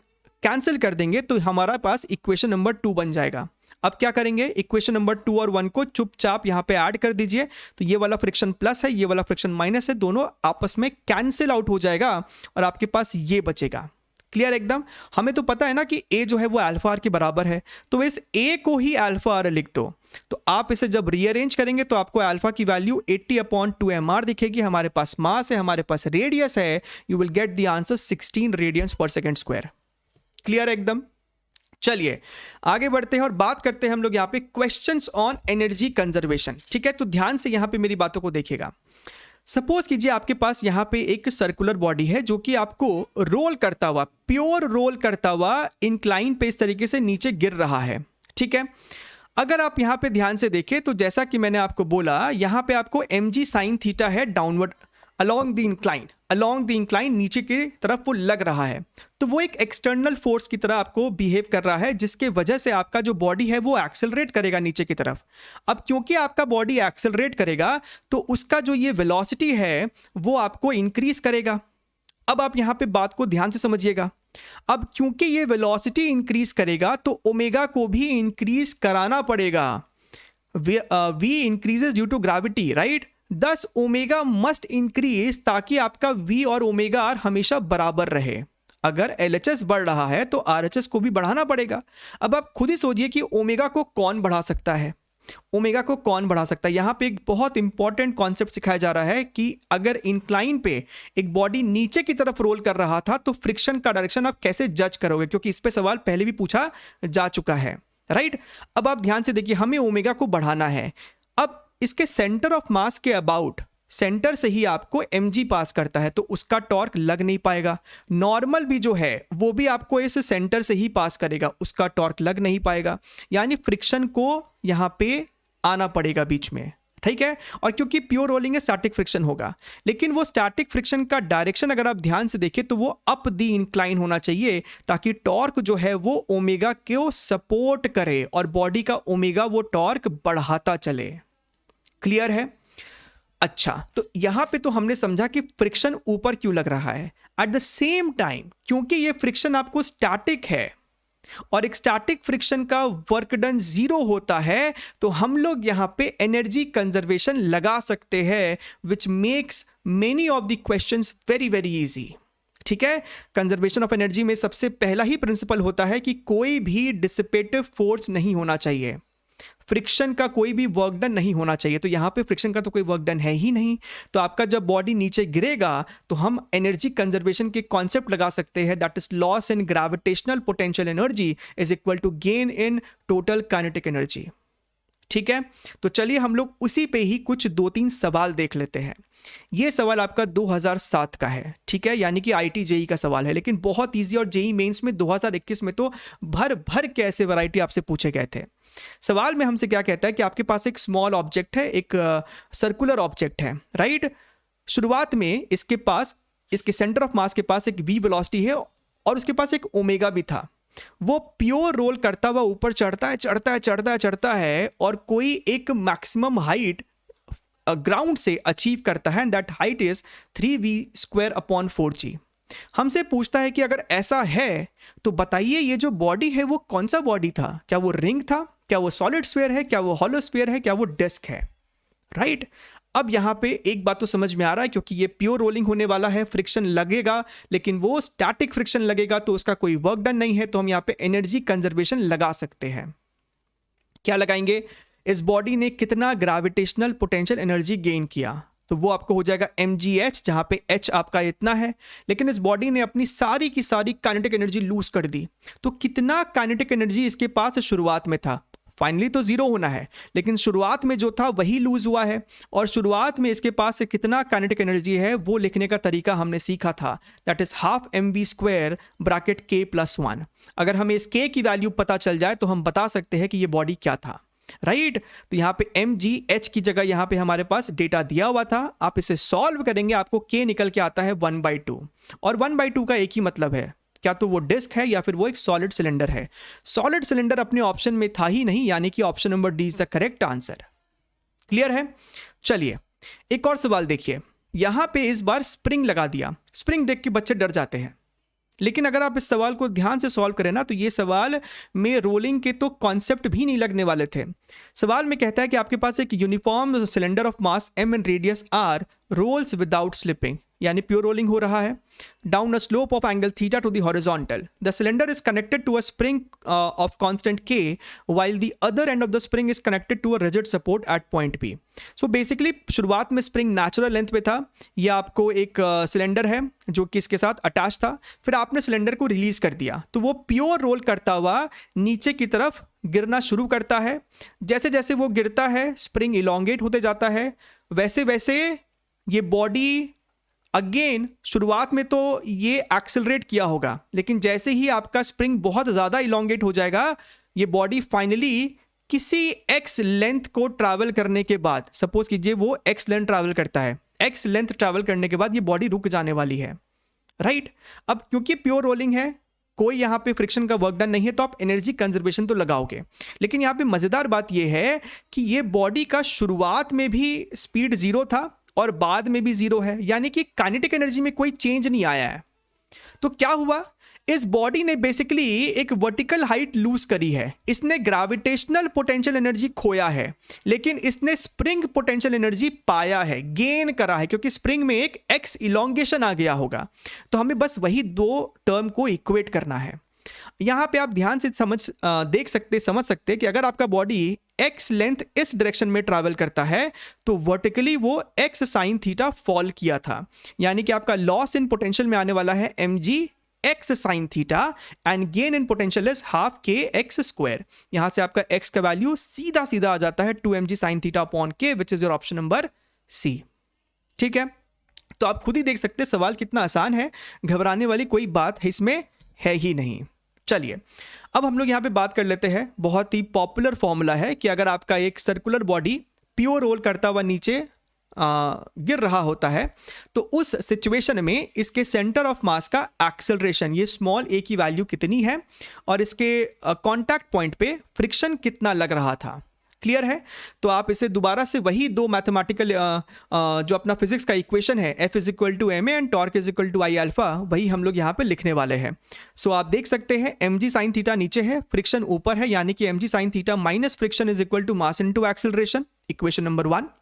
कैंसिल कर देंगे, तो हमारा पास इक्वेशन नंबर 2 बन जाएगा। अब क्या करेंगे, इक्वेशन नंबर 2 और 1 को चुपचाप यहाँ पे ऐड कर दीजिए, तो ये वाला फ्रिक्शन प्लस है, ये वाला फ्रिक्शन माइनस है, दोनों आपस में कैंसिल आउट हो जाएगा और आपके पास ये बचेगा। क्लियर एकदम। हमें तो पता है ना कि a जो है वो अल्फा आर के बराबर है, तो इस a को ही अल्फा आर लिख दो। तो आप इसे जब रीअरेंज करेंगे तो आपको अल्फा की वैल्यू 80/2 mr दिखेगी। हमारे पास मास है, हमारे पास रेडियस है, you will get the answer 16 radiance पर सेकंड स्क्वायर। क्लियर एकदम। चलिए आगे बढ़ते हैं और बात करते हैं हम लोग यहाँ पे क्वेश्चंस ऑन एनर्जी कंजर्वेशन। ठीक है, तो ध्यान से यहाँ पे मेरी बातों को देखिएगा। सपोज कीजिए आपके पास यहाँ पे एक सर्कुलर बॉडी है जो कि आपको रोल करता हुआ, प्योर रोल करता हुआ इंक्लाइन पे इस तरीके से नीचे गिर रहा है। ठीक है, अगर आप यहाँ पे ध्यान से देखें तो जैसा कि मैंने आपको बोला, यहाँ पे आपको mg sin थीटा है डाउनवर्ड अलोंग द इंक्लाइन नीचे की तरफ वो लग रहा है। तो वो एक एक्सटर्नल फोर्स की तरह आपको बिहेव कर रहा है, जिसके वजह से आपका जो बॉडी है वो एक्सेलरेट करेगा नीचे की तरफ। अब क्योंकि आपका बॉडी एक्सेलरेट करेगा तो उसका जो ये वेलोसिटी है वो आपको इंक्रीज करेगा। अब आप यहाँ पे बात को ध्यान से समझिएगा। अब क्योंकि ये वेलोसिटी इंक्रीज करेगा तो ओमेगा को भी इंक्रीज कराना पड़ेगा। v increases due to gravity, right. Thus omega must increase ताकि आपका v और ओमेगा आर हमेशा बराबर रहे। अगर LHS बढ़ रहा है तो RHS को भी बढ़ाना पड़ेगा। अब आप खुद ही सोचिए कि ओमेगा को कौन बढ़ा सकता है, ओमेगा को कौन बढ़ा सकता है। यहाँ पे एक बहुत इंपॉर्टेंट कॉन्सेप्ट सिखाया जा रहा है कि अगर इंक्लाइन पे एक बॉडी नीचे की तरफ रोल कर रहा था तो फ्रिक्शन का डायरेक्शन आप कैसे जज करोगे, क्योंकि इस पे सवाल पहले भी पूछा जा चुका है, राइट। अब आप ध्यान से देखिए, हमें ओमेगा को बढ़ाना है। अब इसके सेंटर ऑफ मास के अबाउट, सेंटर से ही आपको mg पास करता है तो उसका टॉर्क लग नहीं पाएगा। नॉर्मल भी जो है वो भी आपको इस सेंटर से ही पास करेगा, उसका टॉर्क लग नहीं पाएगा। यानी फ्रिक्शन को यहाँ पे आना पड़ेगा बीच में, ठीक है। और क्योंकि प्योर रोलिंग है स्टैटिक फ्रिक्शन होगा, लेकिन वो स्टैटिक फ्रिक्शन का डायरेक्शन अगर आप ध्यान से देखें तो वो अप दी इंक्लाइन होना चाहिए, ताकि टॉर्क जो है वो ओमेगा को सपोर्ट करे और बॉडी का ओमेगा वो टॉर्क बढ़ाता चले। क्लियर है। अच्छा, तो यहां पे तो हमने समझा कि फ्रिक्शन ऊपर क्यों लग रहा है। एट द सेम टाइम क्योंकि ये फ्रिक्शन आपको स्टैटिक है और एक स्टैटिक फ्रिक्शन का वर्क डन 0 होता है, तो हम लोग यहां पे एनर्जी कंजर्वेशन लगा सकते हैं, which makes many of the questions very very easy. ठीक है, कंजर्वेशन ऑफ एनर्जी में सबसे पहला ही प्रिंसिपल होता है कि कोई भी डिसिपेटिव फोर्स नहीं होना चाहिए, फ्रिक्शन का कोई भी वर्क डन नहीं होना चाहिए। तो यहां पे फ्रिक्शन का तो कोई वर्क डन है ही नहीं, तो आपका जब बॉडी नीचे गिरेगा तो हम एनर्जी कंजर्वेशन के कॉन्सेप्ट लगा सकते हैं, that is loss in gravitational potential energy is equal to gain in total kinetic energy. ठीक है, तो चलिए हम लोग उसी पे ही कुछ 2-3 सवाल देख लेते हैं। ये सवाल आपका 2007 का है, ठीक है, यानी कि IIT JEE का सवाल है, लेकिन बहुत ईजी। और JEE मेंस में 2021 में तो भर भर के ऐसे वैरायटी आपसे पूछे गए थे। सवाल में हमसे क्या कहता है कि आपके पास एक स्मॉल ऑब्जेक्ट है, एक सर्कुलर ऑब्जेक्ट है, राइट। शुरुआत में इसके पास, इसके सेंटर ऑफ मास के पास एक v वेलोसिटी है और उसके पास एक ओमेगा भी था। वो प्योर रोल करता हुआ ऊपर चढ़ता है और कोई एक मैक्सिमम हाइट ग्राउंड से अचीव करता है, दैट हाइट इज 3v²/4g। हमसे पूछता है कि अगर ऐसा है तो बताइए ये जो बॉडी है वो कौन सा बॉडी था, क्या वो रिंग था, क्या वो सॉलिड स्फीयर है, क्या वो हॉलो स्फीयर है, क्या वो डिस्क है, राइट। अब यहां पे एक बात तो समझ में आ रहा है, क्योंकि ये प्योर रोलिंग होने वाला है, फ्रिक्शन लगेगा, लेकिन वो स्टैटिक फ्रिक्शन लगेगा तो उसका कोई वर्क डन नहीं है, तो हम यहां पे एनर्जी कंजर्वेशन लगा सकते हैं। क्या लगाएंगे, इस बॉडी ने कितना ग्रेविटेशनल पोटेंशियल एनर्जी गेन किया, तो वो आपको हो जाएगा mgh, जहां पे h आपका इतना है, लेकिन इस बॉडी ने अपनी सारी की सारी काइनेटिक एनर्जी लूज कर दी। तो कितना काइनेटिक एनर्जी इसके पास शुरुआत में था, फाइनली तो 0 होना है, लेकिन शुरुआत में जो था वही लूज हुआ है। और शुरुआत में इसके पास कितना काइनेटिक एनर्जी है वो लिखने का तरीका हमने सीखा था, दैट इज ½ mv² k+1। अगर हमें इस k की वैल्यू पता चल जाए तो हम बता सकते हैं कि ये बॉडी क्या था, राइट। तो यहाँ पे mgh की जगह यहाँ पे हमारे पास डेटा दिया हुआ था, आप इसे सॉल्व करेंगे, आपको k निकल के आता है 1/2। और 1/2 का एक ही मतलब है, क्या तो वो डिस्क है या फिर वो एक सॉलिड सिलेंडर है। सॉलिड सिलेंडर अपने ऑप्शन में था ही नहीं, यानी कि option number D is the correct answer. Clear है। चलिए एक और सवाल देखिए, यहां पे इस बार स्प्रिंग लगा दिया। स्प्रिंग देख के बच्चे डर जाते हैं, लेकिन अगर आप इस सवाल को ध्यान से सॉल्व करें ना तो ये सवाल में रोलिंग के तो कॉन्सेप्ट भी नहीं लगने वाले थे। सवाल में कहता है कि आपके पास एक uniform cylinder of mass m and radius r rolls without slipping. यानी प्योर रोलिंग हो रहा है, down a slope of angle theta to the horizontal, the cylinder is connected to a spring of constant K while the other end of the spring is connected to a rigid support at point B. So basically शुरुआत में स्प्रिंग नेचुरल लेंथ पे था, यह आपको एक सिलेंडर है जो कि इसके साथ अटैच था, फिर आपने सिलेंडर को रिलीज कर दिया तो वो प्योर रोल करता हुआ नीचे की तरफ गिरना शुरू करता है। जैसे जैसे वो गिरता है स्प्रिंग इलोंगेट होते जाता है, वैसे वैसे ये बॉडी अगेन शुरुआत में तो ये एक्सेलरेट किया होगा, लेकिन जैसे ही आपका स्प्रिंग बहुत ज़्यादा इलोंगेट हो जाएगा, ये बॉडी फाइनली किसी एक्स लेंथ को ट्रैवल करने के बाद, सपोज कीजिए वो एक्स लेंथ ट्रैवल करता है, एक्स लेंथ ट्रैवल करने के बाद ये बॉडी रुक जाने वाली है, राइट। अब क्योंकि प्योर रोलिंग है, कोई यहाँ पे फ्रिक्शन का वर्क डन नहीं है, तो आप एनर्जी कंजर्वेशन तो लगाओगे, लेकिन यहाँ पे मज़ेदार बात ये है कि ये बॉडी का शुरुआत में भी स्पीड जीरो था और बाद में भी जीरो है, यानी कि काइनेटिक एनर्जी में कोई चेंज नहीं आया है। तो क्या हुआ, इस बॉडी ने बेसिकली एक वर्टिकल हाइट लूज करी है, इसने ग्रेविटेशनल पोटेंशियल एनर्जी खोया है, लेकिन इसने स्प्रिंग पोटेंशियल एनर्जी पाया है, गेन करा है, क्योंकि स्प्रिंग में एक एक्स इलोंगेशन आ गया होगा। तो हमें बस वही दो टर्म को इक्वेट करना है। यहां पे आप ध्यान से समझ सकते कि अगर आपका बॉडी एक्स लेंथ इस डायरेक्शन में ट्रैवल करता है तो वर्टिकली वो एक्स साइन थीटा फॉल किया था, यानी कि आपका लॉस इन पोटेंशियल में आने वाला है mg x sine theta and gain in potential is half के एक्स स्क्वायर। यहां से आपका x का वैल्यू सीधा सीधा आ जाता है 2mg sine theta upon k, which is your option number C. ठीक है, तो आप खुद ही देख सकते हैं सवाल कितना आसान है, घबराने वाली कोई बात इसमें है ही नहीं। चलिए अब हम लोग यहाँ पे बात कर लेते हैं, बहुत ही पॉपुलर फॉर्मूला है कि अगर आपका एक सर्कुलर बॉडी प्योर रोल करता हुआ नीचे गिर रहा होता है तो उस सिचुएशन में इसके सेंटर ऑफ मास का एक्सेलरेशन, ये स्मॉल a की वैल्यू कितनी है और इसके कांटेक्ट पॉइंट पे फ्रिक्शन कितना लग रहा था। क्लियर है, तो आप इसे दोबारा से वही दो मैथमेटिकल जो अपना फिजिक्स का इक्वेशन है F is equal to m a and torque is equal to I alpha, वही हम लोग यहाँ पे लिखने वाले हैं। सो आप देख सकते हैं mg साइन थीटा नीचे है, फ्रिक्शन ऊपर है, यानी कि mg sine theta minus friction is equal to mass into acceleration, equation number 1।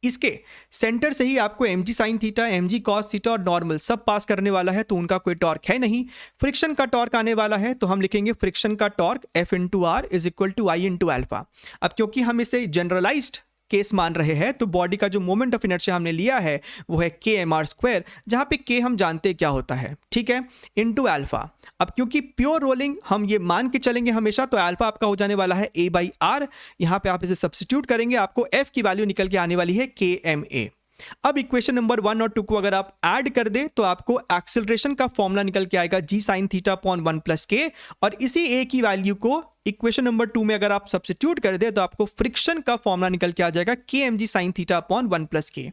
इसके सेंटर से ही आपको mg sine theta, mg cos theta और नॉर्मल सब पास करने वाला है, तो उनका कोई टॉर्क है नहीं। फ्रिक्शन का टॉर्क आने वाला है तो हम लिखेंगे फ्रिक्शन का torque F into r is equal to I into alpha. अब क्योंकि हम इसे जनरलाइज्ड केस मान रहे हैं तो बॉडी का जो मोमेंट ऑफ इनर्शिया हमने लिया है वो है के एम आर स्क्वायर, जहां पे के हम जानते हैं क्या होता है, ठीक है, इनटू अल्फा। अब क्योंकि प्योर रोलिंग हम ये मान के चलेंगे हमेशा, तो अल्फा आपका हो जाने वाला है a बाई आर। यहां पे आप इसे सब्स्टिट्यूट करेंगे, आपको f की वैल्यू निकल के आने वाली है के एम ए। अब इक्वेशन नंबर 1 और 2 को अगर आप ऐड कर दे तो आपको एक्सेलरेशन का फॉर्मूला निकल के आएगा g sign theta upon 1 plus के, और इसी a की वैल्यू को इक्वेशन नंबर 2 में अगर आप सब्स्टिट्यूट कर दे तो आपको फ्रिक्शन का फॉर्मूला निकल के आ जाएगा के mg sine theta upon 1 plus के।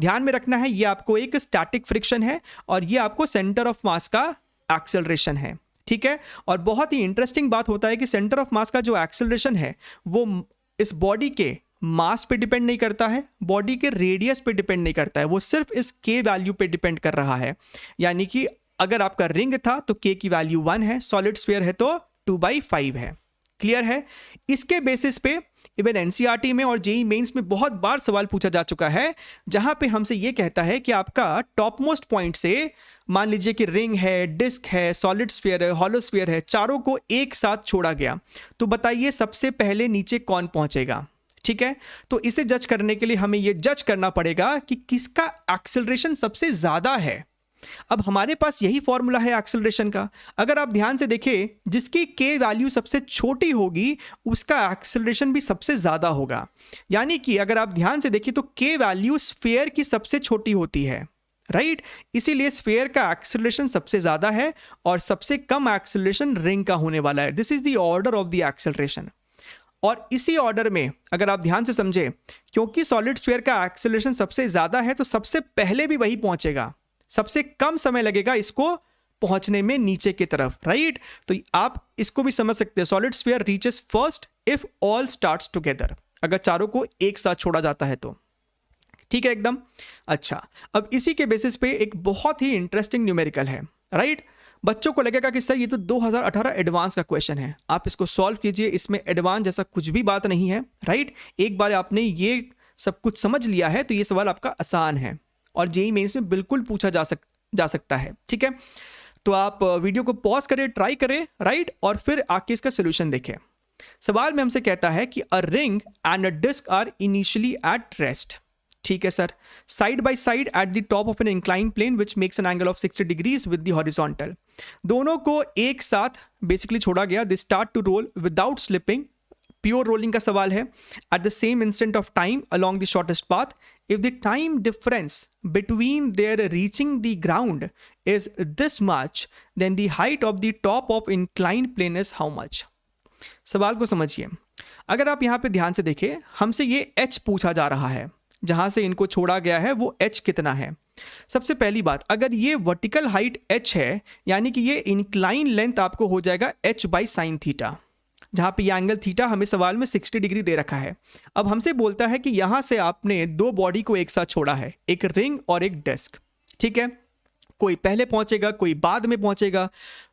ध्यान में रखना है ये आपको एक स्टैटिक फ्रिक्शन है और ये आपको सेंटर ऑफ मास का एक्सेलरेशन है, ठीक है। और बहुत ही इंटरेस्टिंग बात होता है कि सेंटर ऑफ मास का जो एक्सेलरेशन है वो इस बॉडी के मास पे डिपेंड नहीं करता है, बॉडी के रेडियस पे डिपेंड नहीं करता है, वो सिर्फ इस के वैल्यू पे डिपेंड कर रहा है। यानी कि अगर आपका रिंग था तो के की वैल्यू 1 है, सॉलिड स्फीयर है तो 2/5 है। क्लियर है, इसके बेसिस पे इवन एनसीईआरटी में और जेईई मेंस में बहुत बार सवाल पूछा जा चुका है, जहां पे हमसे ये कहता है कि आपका टॉप मोस्ट पॉइंट से मान लीजिए कि रिंग है, डिस्क है, सॉलिड स्फीयर है, हॉलो स्फीयर है, चारों को एक साथ छोड़ा गया, तो बताइए सबसे पहले नीचे कौन पहुंचेगा। ठीक है, तो इसे जज करने के लिए हमें यह जज करना पड़ेगा कि किसका एक्सेलरेशन सबसे ज्यादा है। अब हमारे पास यही फॉर्मूला है एक्सेलरेशन का, अगर आप ध्यान से देखें जिसकी के वैल्यू सबसे छोटी होगी उसका एक्सेलरेशन भी सबसे ज्यादा होगा। यानी कि अगर आप ध्यान से देखिए तो के वैल्यू स्फीयर की सबसे छोटी होती है, राइट, इसीलिए स्फीयर का एक्सेलरेशन सबसे ज्यादा है और सबसे कम एक्सेलरेशन रिंग का होने वाला है। This is the order of the acceleration. और इसी ऑर्डर में अगर आप ध्यान से समझे, क्योंकि सॉलिड स्फीयर का एक्सेलरेशन सबसे ज्यादा है तो सबसे पहले भी वही पहुंचेगा, सबसे कम समय लगेगा इसको पहुंचने में नीचे की तरफ, राइट। तो आप इसको भी समझ सकते हैं, solid sphere reaches first if all starts together, अगर चारों को एक साथ छोड़ा जाता है तो, ठीक है एकदम। अच्छा, अब इसी के बेसिस पे एक बहुत ही इंटरेस्टिंग न्यूमेरिकल है, राइट। बच्चों को लगेगा कि सर ये तो 2018 एडवांस का क्वेश्चन है, आप इसको सॉल्व कीजिए, इसमें एडवांस जैसा कुछ भी बात नहीं है, राइट। एक बार आपने ये सब कुछ समझ लिया है तो ये सवाल आपका आसान है। और जेईई मेंस में बिल्कुल पूछा जा सकता है, ठीक है। तो आप वीडियो को पॉज करें, ट्राई करें, राइट, और फिर आके इसका सोल्यूशन देखें। सवाल में हमसे कहता है कि a ring and a disc are initially at rest, ठीक है sir, side by side at the top of an incline plane which makes an angle of 60 degrees with the horizontal. दोनों को एक साथ बेसिकली छोड़ा गया, they start to roll without slipping, pure rolling का सवाल है, at the same instant of time along the shortest path. If the time difference between there reaching the ground is this much, then the height of the top of incline plane is how much. सवाल को समझिए, अगर आप यहां पे ध्यान से देखें, हमसे ये h पूछा जा रहा है, जहां से इनको छोड़ा गया है वो h कितना है। सबसे पहली बात, अगर ये वर्टिकल हाइट h है, यानी कि ये इंक्लाइन लेंथ आपको हो जाएगा h बाई साइन थीटा, जहां पे ये एंगल थीटा हमें सवाल में 60 डिग्री दे रखा है। अब हमसे बोलता है कि यहां से आपने दो बॉडी को एक साथ छोड़ा है, एक रिंग और एक डिस्क, ठीक है। कोई पहले पहुंचेगा, कोई बाद में पहुंचेगा,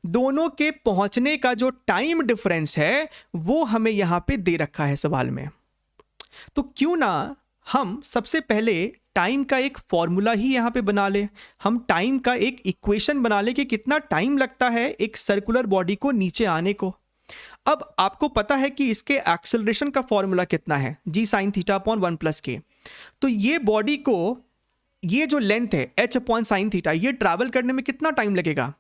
दोनों के पहुंचने का जो टाइम डिफरेंस है वो हमें यहां पे दे रखा है सवाल में। तो क्यों ना हम सबसे पहले टाइम का एक फॉर्मूला ही यहां पे बना ले, हम टाइम का एक इक्वेशन बना ले कि कितना टाइम लगता है एक सर्कुलर बॉडी को नीचे आने को। अब आपको पता है कि इसके एक्सेलरेशन का फॉर्मूला कितना है, जी साइन थीटा अपॉन 1 प्लस के। तो ये बॉडी को, ये जो लेंथ है h अपॉन साइन थीटा, ये ट्रैवल करने में कितना टाइम लगेगा।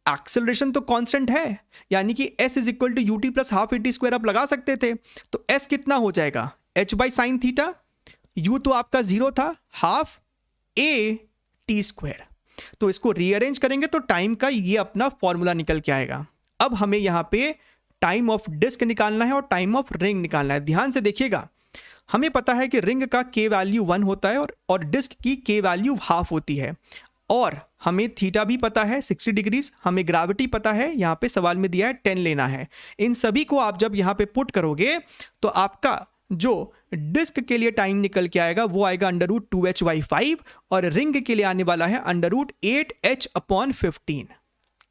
एक्सेलरेशन तो कांस्टेंट है, यानी कि s is equal to u t plus half a t square आप लगा सकते थे। तो s कितना हो जाएगा, h by sine theta, u तो आपका 0 था, हाफ a टी स्क्वायर। तो इसको रीअरेंज करेंगे तो टाइम का ये अपना फॉर्मूला निकल के आएगा। अब हमें यहां पे टाइम ऑफ डिस्क निकालना है और टाइम ऑफ रिंग निकालना है। ध्यान से देखिएगा, हमें पता है कि रिंग का k वैल्यू 1 होता है और डिस्क की k वैल्यू हाफ होती है, और हमें थीटा भी पता है 60 डिग्रीज, हमें ग्रेविटी पता है, यहाँ पे सवाल में दिया है 10 लेना है। इन सभी को आप जब यहाँ पे पुट करोगे तो आपका जो डिस्क के लिए टाइम निकल के आएगा वो आएगा √2h/5 और रिंग के लिए आने वाला है √8h/15।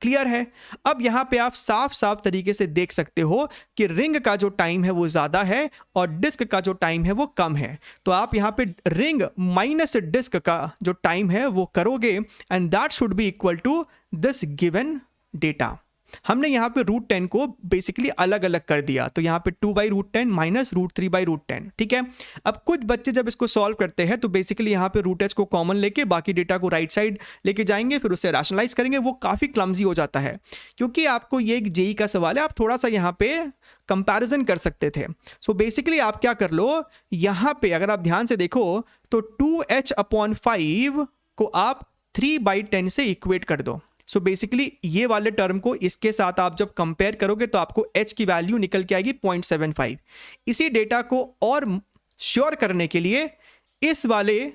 क्लियर है। अब यहां पे आप साफ साफ तरीके से देख सकते हो कि रिंग का जो टाइम है वो ज्यादा है और डिस्क का जो टाइम है वो कम है। तो आप यहां पे रिंग माइनस डिस्क का जो टाइम है वो करोगे and that should be equal to this given data. हमने यहाँ पे √10 को बेसिकली अलग अलग कर दिया, तो यहाँ पे 2/√10 माइनस √3/√10, ठीक है। अब कुछ बच्चे जब इसको सॉल्व करते हैं तो बेसिकली यहाँ पे √h को कॉमन लेके बाकी डेटा को राइट साइड लेके जाएंगे, फिर उसे रैशनलाइज करेंगे। वो काफ़ी क्लमजी हो जाता है, क्योंकि आपको ये एक जेईई का सवाल है, आप थोड़ा सा यहाँ पे कंपैरिजन कर सकते थे। सो बेसिकली आप क्या कर लो, यहाँ पे अगर आप ध्यान से देखो तो 2h/5 को आप 3/10 से इक्वेट कर दो। सो बेसिकली ये वाले टर्म को इसके साथ आप जब कंपेयर करोगे तो आपको h की वैल्यू निकल के आएगी 0.75। इसी डेटा को और श्योर करने के लिए इस वाले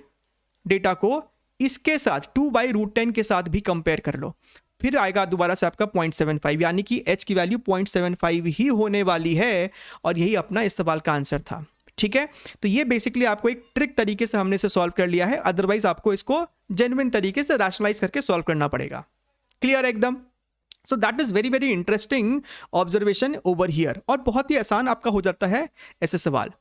डेटा को इसके साथ 2/√10 के साथ भी कंपेयर कर लो, फिर आएगा दोबारा से आपका 0.75, यानी कि h की वैल्यू 0.75 ही होने वाली है। और यही अपना इस सवाल का आंसर था, ठीक है। तो ये बेसिकली आपको एक ट्रिक तरीके से हमने इसे सॉल्व कर लिया है, अदरवाइज आपको इसको जेन्युइन तरीके से रैशनलाइज करके सॉल्व करना पड़ेगा। क्लियर एकदम। सो that is very very interesting observation over here, और बहुत ही आसान आपका हो जाता है ऐसे सवाल।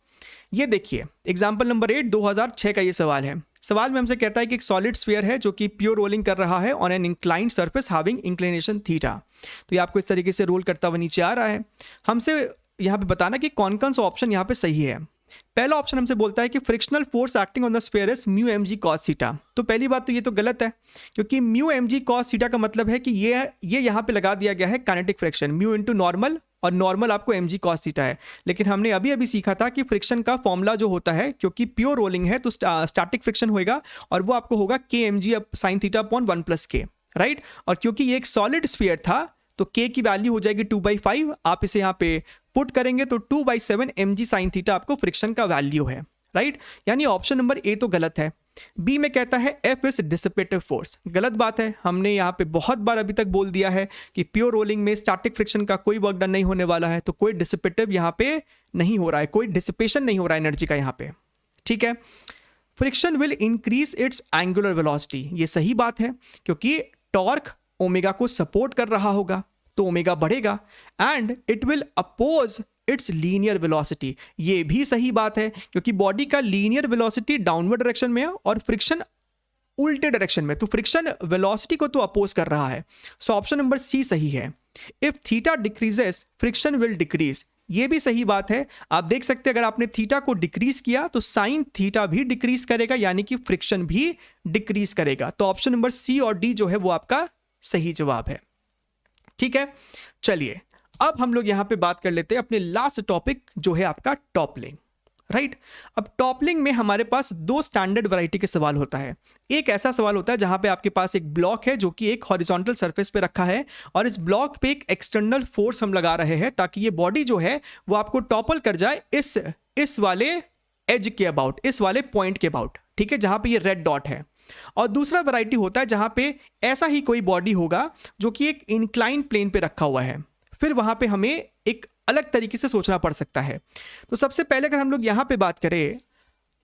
ये देखिए एग्जांपल नंबर 8 2006 का ये सवाल है। सवाल में हमसे कहता है कि एक सॉलिड स्फीयर है जो कि प्योर रोलिंग कर रहा है on an inclined surface having inclination theta. तो ये आपको इस तरीके से रोल करता हुआ नीचे आ रहा है। हमसे यहाँ पे बताना कि कौन कौन सा ऑप्शन यहाँ पे सही है। पहला ऑप्शन हमसे बोलता है कि frictional force acting on the sphere is mu mg cos theta. तो पहली बात तो ये तो गलत है, क्योंकि म्यू mg cos थीटा का मतलब है कि ये यहाँ पे लगा दिया गया है kinetic friction, mu into normal, और नॉर्मल आपको mg cos थीटा है। लेकिन हमने अभी अभी सीखा था कि फ्रिक्शन का फॉर्मूला जो होता है, क्योंकि प्योर रोलिंग है तो स्टैटिक फ्रिक्शन होगा और वो आपको होगा kmg sin theta upon 1 plus के, राइट। और क्योंकि ये एक सॉलिड स्फीयर था तो k की वैल्यू हो जाएगी 2/5, आप इसे यहाँ पे पुट करेंगे तो 2/7 mg sin थीटा आपको फ्रिक्शन का वैल्यू है, राइट। यानी ऑप्शन नंबर ए तो गलत है। बी में कहता है F इज डिसिपेटिव फोर्स, गलत बात है। हमने यहाँ पे बहुत बार अभी तक बोल दिया है कि प्योर रोलिंग में स्टैटिक फ्रिक्शन का कोई वर्क डन नहीं होने वाला है, तो कोई डिसिपेटिव यहाँ पे नहीं हो रहा है, कोई डिसिपेशन नहीं हो रहा है एनर्जी का यहाँ पे, ठीक है। Friction will increase its angular velocity, ये सही बात है, क्योंकि टॉर्क ओमेगा को सपोर्ट कर रहा होगा तो ओमेगा बढ़ेगा, and it will oppose its linear velocity, ये भी सही बात है, क्योंकि बॉडी का लीनियर वेलोसिटी डाउनवर्ड डायरेक्शन में है और फ्रिक्शन उल्टे डायरेक्शन में, तो फ्रिक्शन वेलोसिटी को तो अपोज कर रहा है। सो ऑप्शन नंबर सी सही है। If theta decreases friction will decrease, ये भी सही बात है। आप देख सकते हैं अगर आपने थीटा को डिक्रीज किया तो साइन थीटा भी डिक्रीज करेगा, यानी कि फ्रिक्शन भी डिक्रीज करेगा। तो ऑप्शन नंबर सी और डी जो है वो आपका सही जवाब है। ठीक है, चलिए अब हम लोग यहां पे बात कर लेते हैं अपने लास्ट टॉपिक जो है आपका टॉपलिंग। राइट, अब टॉपलिंग में हमारे पास दो स्टैंडर्ड वैरायटी के सवाल होता है। एक ऐसा सवाल होता है जहां पे आपके पास एक ब्लॉक है जो कि एक हॉरिजॉन्टल सरफेस पे रखा है और इस ब्लॉक पे एक एक्सटर्नल फोर्स हम लगा रहे हैं ताकि ये बॉडी जो है वो आपको टॉपल कर जाए इस वाले एज के अबाउट, इस वाले पॉइंट के अबाउट। ठीक है, जहां पे ये रेड डॉट है। और दूसरा वैरायटी होता है जहां पे ऐसा ही कोई बॉडी होगा जो कि एक इंक्लाइन प्लेन पे रखा हुआ है, फिर वहां पे हमें एक अलग तरीके से सोचना पड़ सकता है। तो सबसे पहले अगर हम लोग यहां पे बात करें,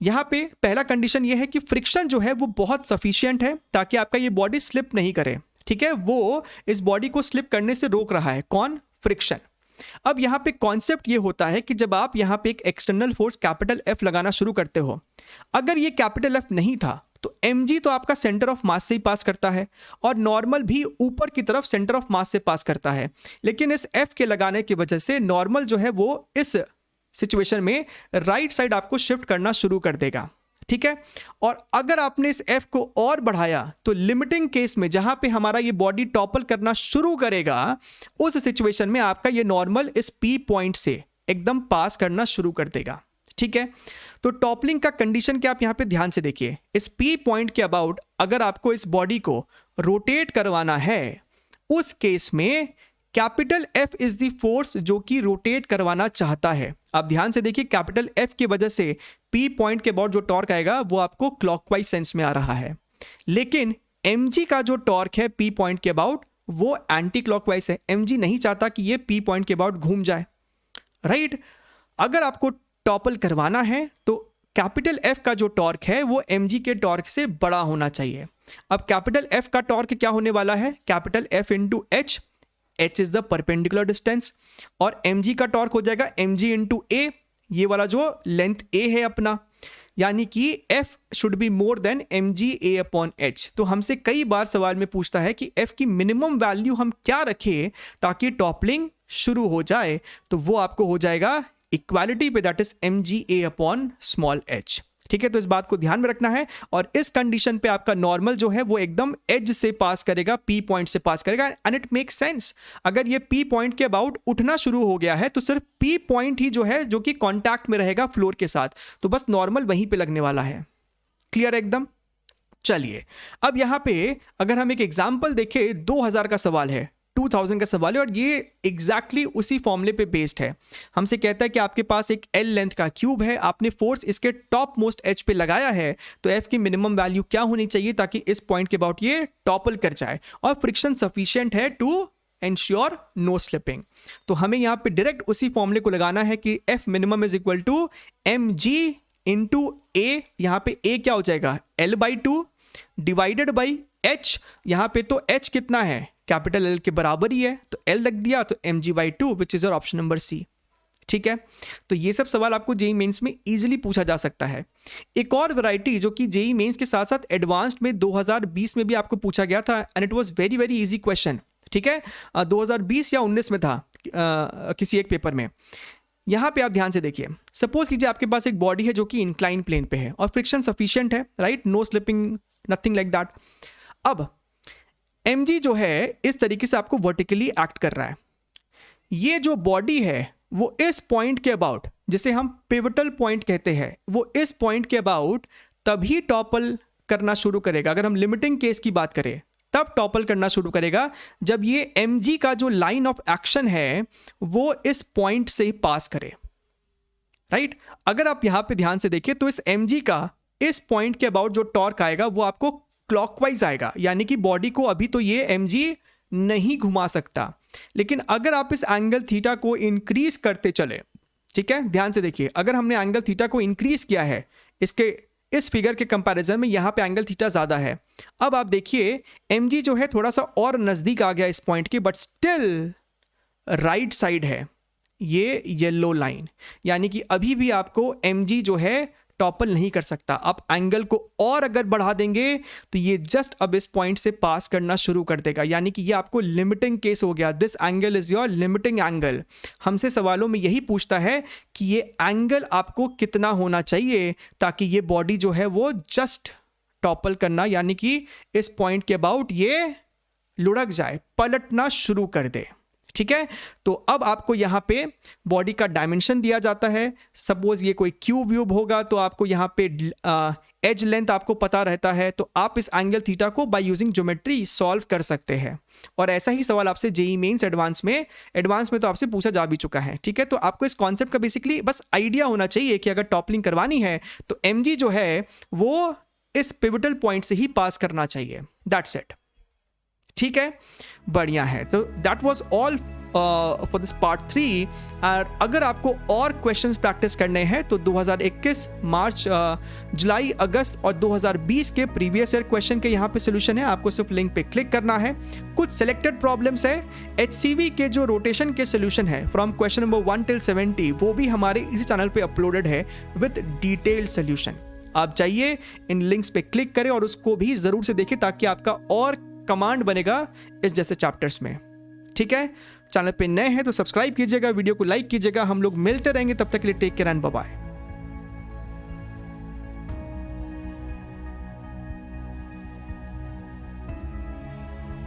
यहां पे पहला कंडीशन यह है कि फ्रिक्शन जो है वो बहुत सफिशिएंट है ताकि आपका ये बॉडी स्लिप नहीं करे। ठीक है, वो इस बॉडी को स्लिप करने से रोक रहा है। कौन? फ्रिक्शन। अब यहां पे कॉन्सेप्ट ये होता है कि जब आप यहां पे एक एक्सटर्नल फोर्स कैपिटल एफ लगाना शुरू करते हो, अगर ये कैपिटल एफ नहीं था तो mg तो आपका सेंटर ऑफ मास से ही पास करता है और नॉर्मल भी ऊपर की तरफ सेंटर ऑफ मास से पास करता है, लेकिन इस f के लगाने की वजह से नॉर्मल जो है वो इस सिचुएशन में राइट साइड आपको शिफ्ट करना शुरू कर देगा। ठीक है, और अगर आपने इस f को और बढ़ाया तो लिमिटिंग केस में जहां पे हमारा ये बॉडी टॉपल करना शुरू करेगा उस सिचुएशन में आपका ये नॉर्मल इस p पॉइंट से एकदम पास करना शुरू कर देगा। ठीक है, तो टॉपलिंग का कंडीशन क्या आप यहां पे ध्यान से देखिए, इस P पॉइंट के अबाउट अगर आपको इस बॉडी को रोटेट करवाना है उस केस में capital F is the force जो कि रोटेट करवाना चाहता है। आप ध्यान से देखिए, कैपिटल F की वजह से P पॉइंट के अबाउट जो टॉर्क आएगा वो आपको क्लॉकवाइज सेंस में आ रहा है, लेकिन mg का जो टॉर्क है P पॉइंट के अबाउट वो एंटी क्लॉकवाइज है। mg नहीं चाहता कि ये P पॉइंट के अबाउट घूम जाए। राइट, अगर आपको टॉपल करवाना है तो कैपिटल F का जो टॉर्क है वो mg के टॉर्क से बड़ा होना चाहिए। अब कैपिटल F का टॉर्क क्या होने वाला है? Capital F into h, h is the perpendicular distance, और mg का टॉर्क हो जाएगा mg इंटू a, ये वाला जो लेंथ a है अपना, यानी कि F should be more than mg a upon h। तो हमसे कई बार सवाल में पूछता है कि F की मिनिमम वैल्यू हम क्या रखें ताकि टॉपलिंग शुरू हो जाए, तो वो आपको हो जाएगा इक्वालिटी पे, that is mga upon small h। ठीक है, तो इस बात को ध्यान में रखना है। और इस कंडीशन पे आपका नॉर्मल जो है वो एकदम एज से पास करेगा, P पॉइंट से पास करेगा, एंड इट मेक सेंस। अगर ये P पॉइंट के अबाउट उठना शुरू हो गया है तो सिर्फ P पॉइंट ही जो है जो कि कांटेक्ट में रहेगा फ्लोर के साथ, तो बस नॉर्मल वहीं पे लगने वाला है। क्लियर एकदम? चलिए अब यहां पे अगर हम एक एग्जांपल देखें, 2000 का सवाल है, 2000 का सवाल है और ये एग्जैक्टली उसी फॉर्मूले पे बेस्ड है। हमसे कहता है कि आपके पास एक L लेंथ का क्यूब है, आपने फोर्स इसके टॉप मोस्ट एज पे लगाया है, तो F की मिनिमम वैल्यू क्या होनी चाहिए ताकि इस पॉइंट के अबाउट ये टॉपल कर जाए और फ्रिक्शन सफिशिएंट है टू एंश्योर नो स्लिपिंग। तो हमें यहाँ पे डायरेक्ट उसी फॉर्मूले को लगाना है कि F minimum is equal to mg into a, यहाँ पे a क्या हो जाएगा L/2 डिवाइडेड बाई h, यहाँ पे तो h कितना है कैपिटल L के बराबर ही है, तो L रख दिया, तो mg/2 which is your option number C। ठीक है, तो ये सब सवाल आपको जेईई मेंस में इजीली पूछा जा सकता है। एक और वैरायटी जो कि जेईई मेंस के साथ साथ एडवांस्ड में 2020 में भी आपको पूछा गया था, and it was very very easy question. ठीक है, 2020 या 19 में था किसी एक पेपर में। यहां पे आप ध्यान से देखिए, सपोज कीजिए आपके पास एक बॉडी है जो कि इंक्लाइन प्लेन पे है और फ्रिक्शन सफिशिएंट है, right, no slipping, nothing like that. अब mg जो है इस तरीके से आपको वर्टिकली एक्ट कर रहा है। ये जो बॉडी है वो इस पॉइंट के अबाउट, जिसे हम पिवटल पॉइंट कहते हैं, वो इस पॉइंट के अबाउट तभी टॉपल करना शुरू करेगा, अगर हम लिमिटिंग केस की बात करें तब टॉपल करना शुरू करेगा जब ये mg का जो लाइन ऑफ एक्शन है वो इस पॉइंट से ही पास करे। राइट, अगर आप यहां पे ध्यान से देखिए तो इस mg का इस पॉइंट के अबाउट जो टॉर्क आएगा वो आपको क्लॉकवाइज आएगा, यानी कि बॉडी को अभी तो ये mg नहीं घुमा सकता, लेकिन अगर आप इस एंगल थीटा को इंक्रीज करते चले, ठीक है, ध्यान से देखिए, अगर हमने एंगल थीटा को इंक्रीज किया है इसके इस फिगर के कंपैरिजन में, यहां पे एंगल थीटा ज्यादा है। अब आप देखिए mg जो है थोड़ा सा और नजदीक आ गया इस पॉइंट के, बट स्टिल राइट साइड है ये येलो लाइन, यानी कि अभी भी आपको mg जो है टॉपल नहीं कर सकता। आप एंगल को और अगर बढ़ा देंगे तो ये जस्ट अब इस पॉइंट से पास करना शुरू कर देगा, यानी कि ये आपको लिमिटिंग केस हो गया। This angle is your limiting angle. हमसे सवालों में यही पूछता है कि ये एंगल आपको कितना होना चाहिए ताकि ये बॉडी जो है वो जस्ट टॉपल करना, यानी कि इस पॉइंट के अबाउट ये लुढ़क जाए, पलटना शुरू कर दे। ठीक है, तो अब आपको यहां पे बॉडी का डायमेंशन दिया जाता है। सपोज ये कोई क्यूब व्यूब होगा तो आपको यहां पे एज लेंथ आपको पता रहता है, तो आप इस एंगल थीटा को बाय यूजिंग ज्योमेट्री सॉल्व कर सकते हैं। और ऐसा ही सवाल आपसे जेईई मेंस एडवांस में तो आपसे पूछा जा भी चुका है। ठीक है, तो आपको इस कॉन्सेप्ट का बेसिकली बस आइडिया होना चाहिए कि अगर टॉपलिंग करवानी है तो mg जो है वो इस पिवटल पॉइंट से ही पास करना चाहिए। That's it. ठीक है, बढ़िया है। तो that was all for this part 3। और अगर आपको और क्वेश्चंस प्रैक्टिस करने हैं तो 2021 मार्च, जुलाई, अगस्त और 2020 के प्रीवियस ईयर क्वेश्चन के यहाँ पे सोल्यूशन है। आपको सिर्फ लिंक पे क्लिक करना है। कुछ सिलेक्टेड प्रॉब्लम्स है। HCV के जो रोटेशन के सोल्यूशन है फ्रॉम क्वेश्चन नंबर 1 till 70 वो भी हमारे इसी चैनल पे अपलोडेड है विद डिटेल्ड सोल्यूशन। आप चाहिए इन लिंक्स पे क्लिक करें और उसको भी जरूर से देखें ताकि आपका और कमांड बनेगा इस जैसे चैप्टर्स में। ठीक है, चैनल पे नए हैं तो सब्सक्राइब कीजिएगा, वीडियो को लाइक कीजिएगा। हम लोग मिलते रहेंगे, तब तक के लिए take care and bye bye.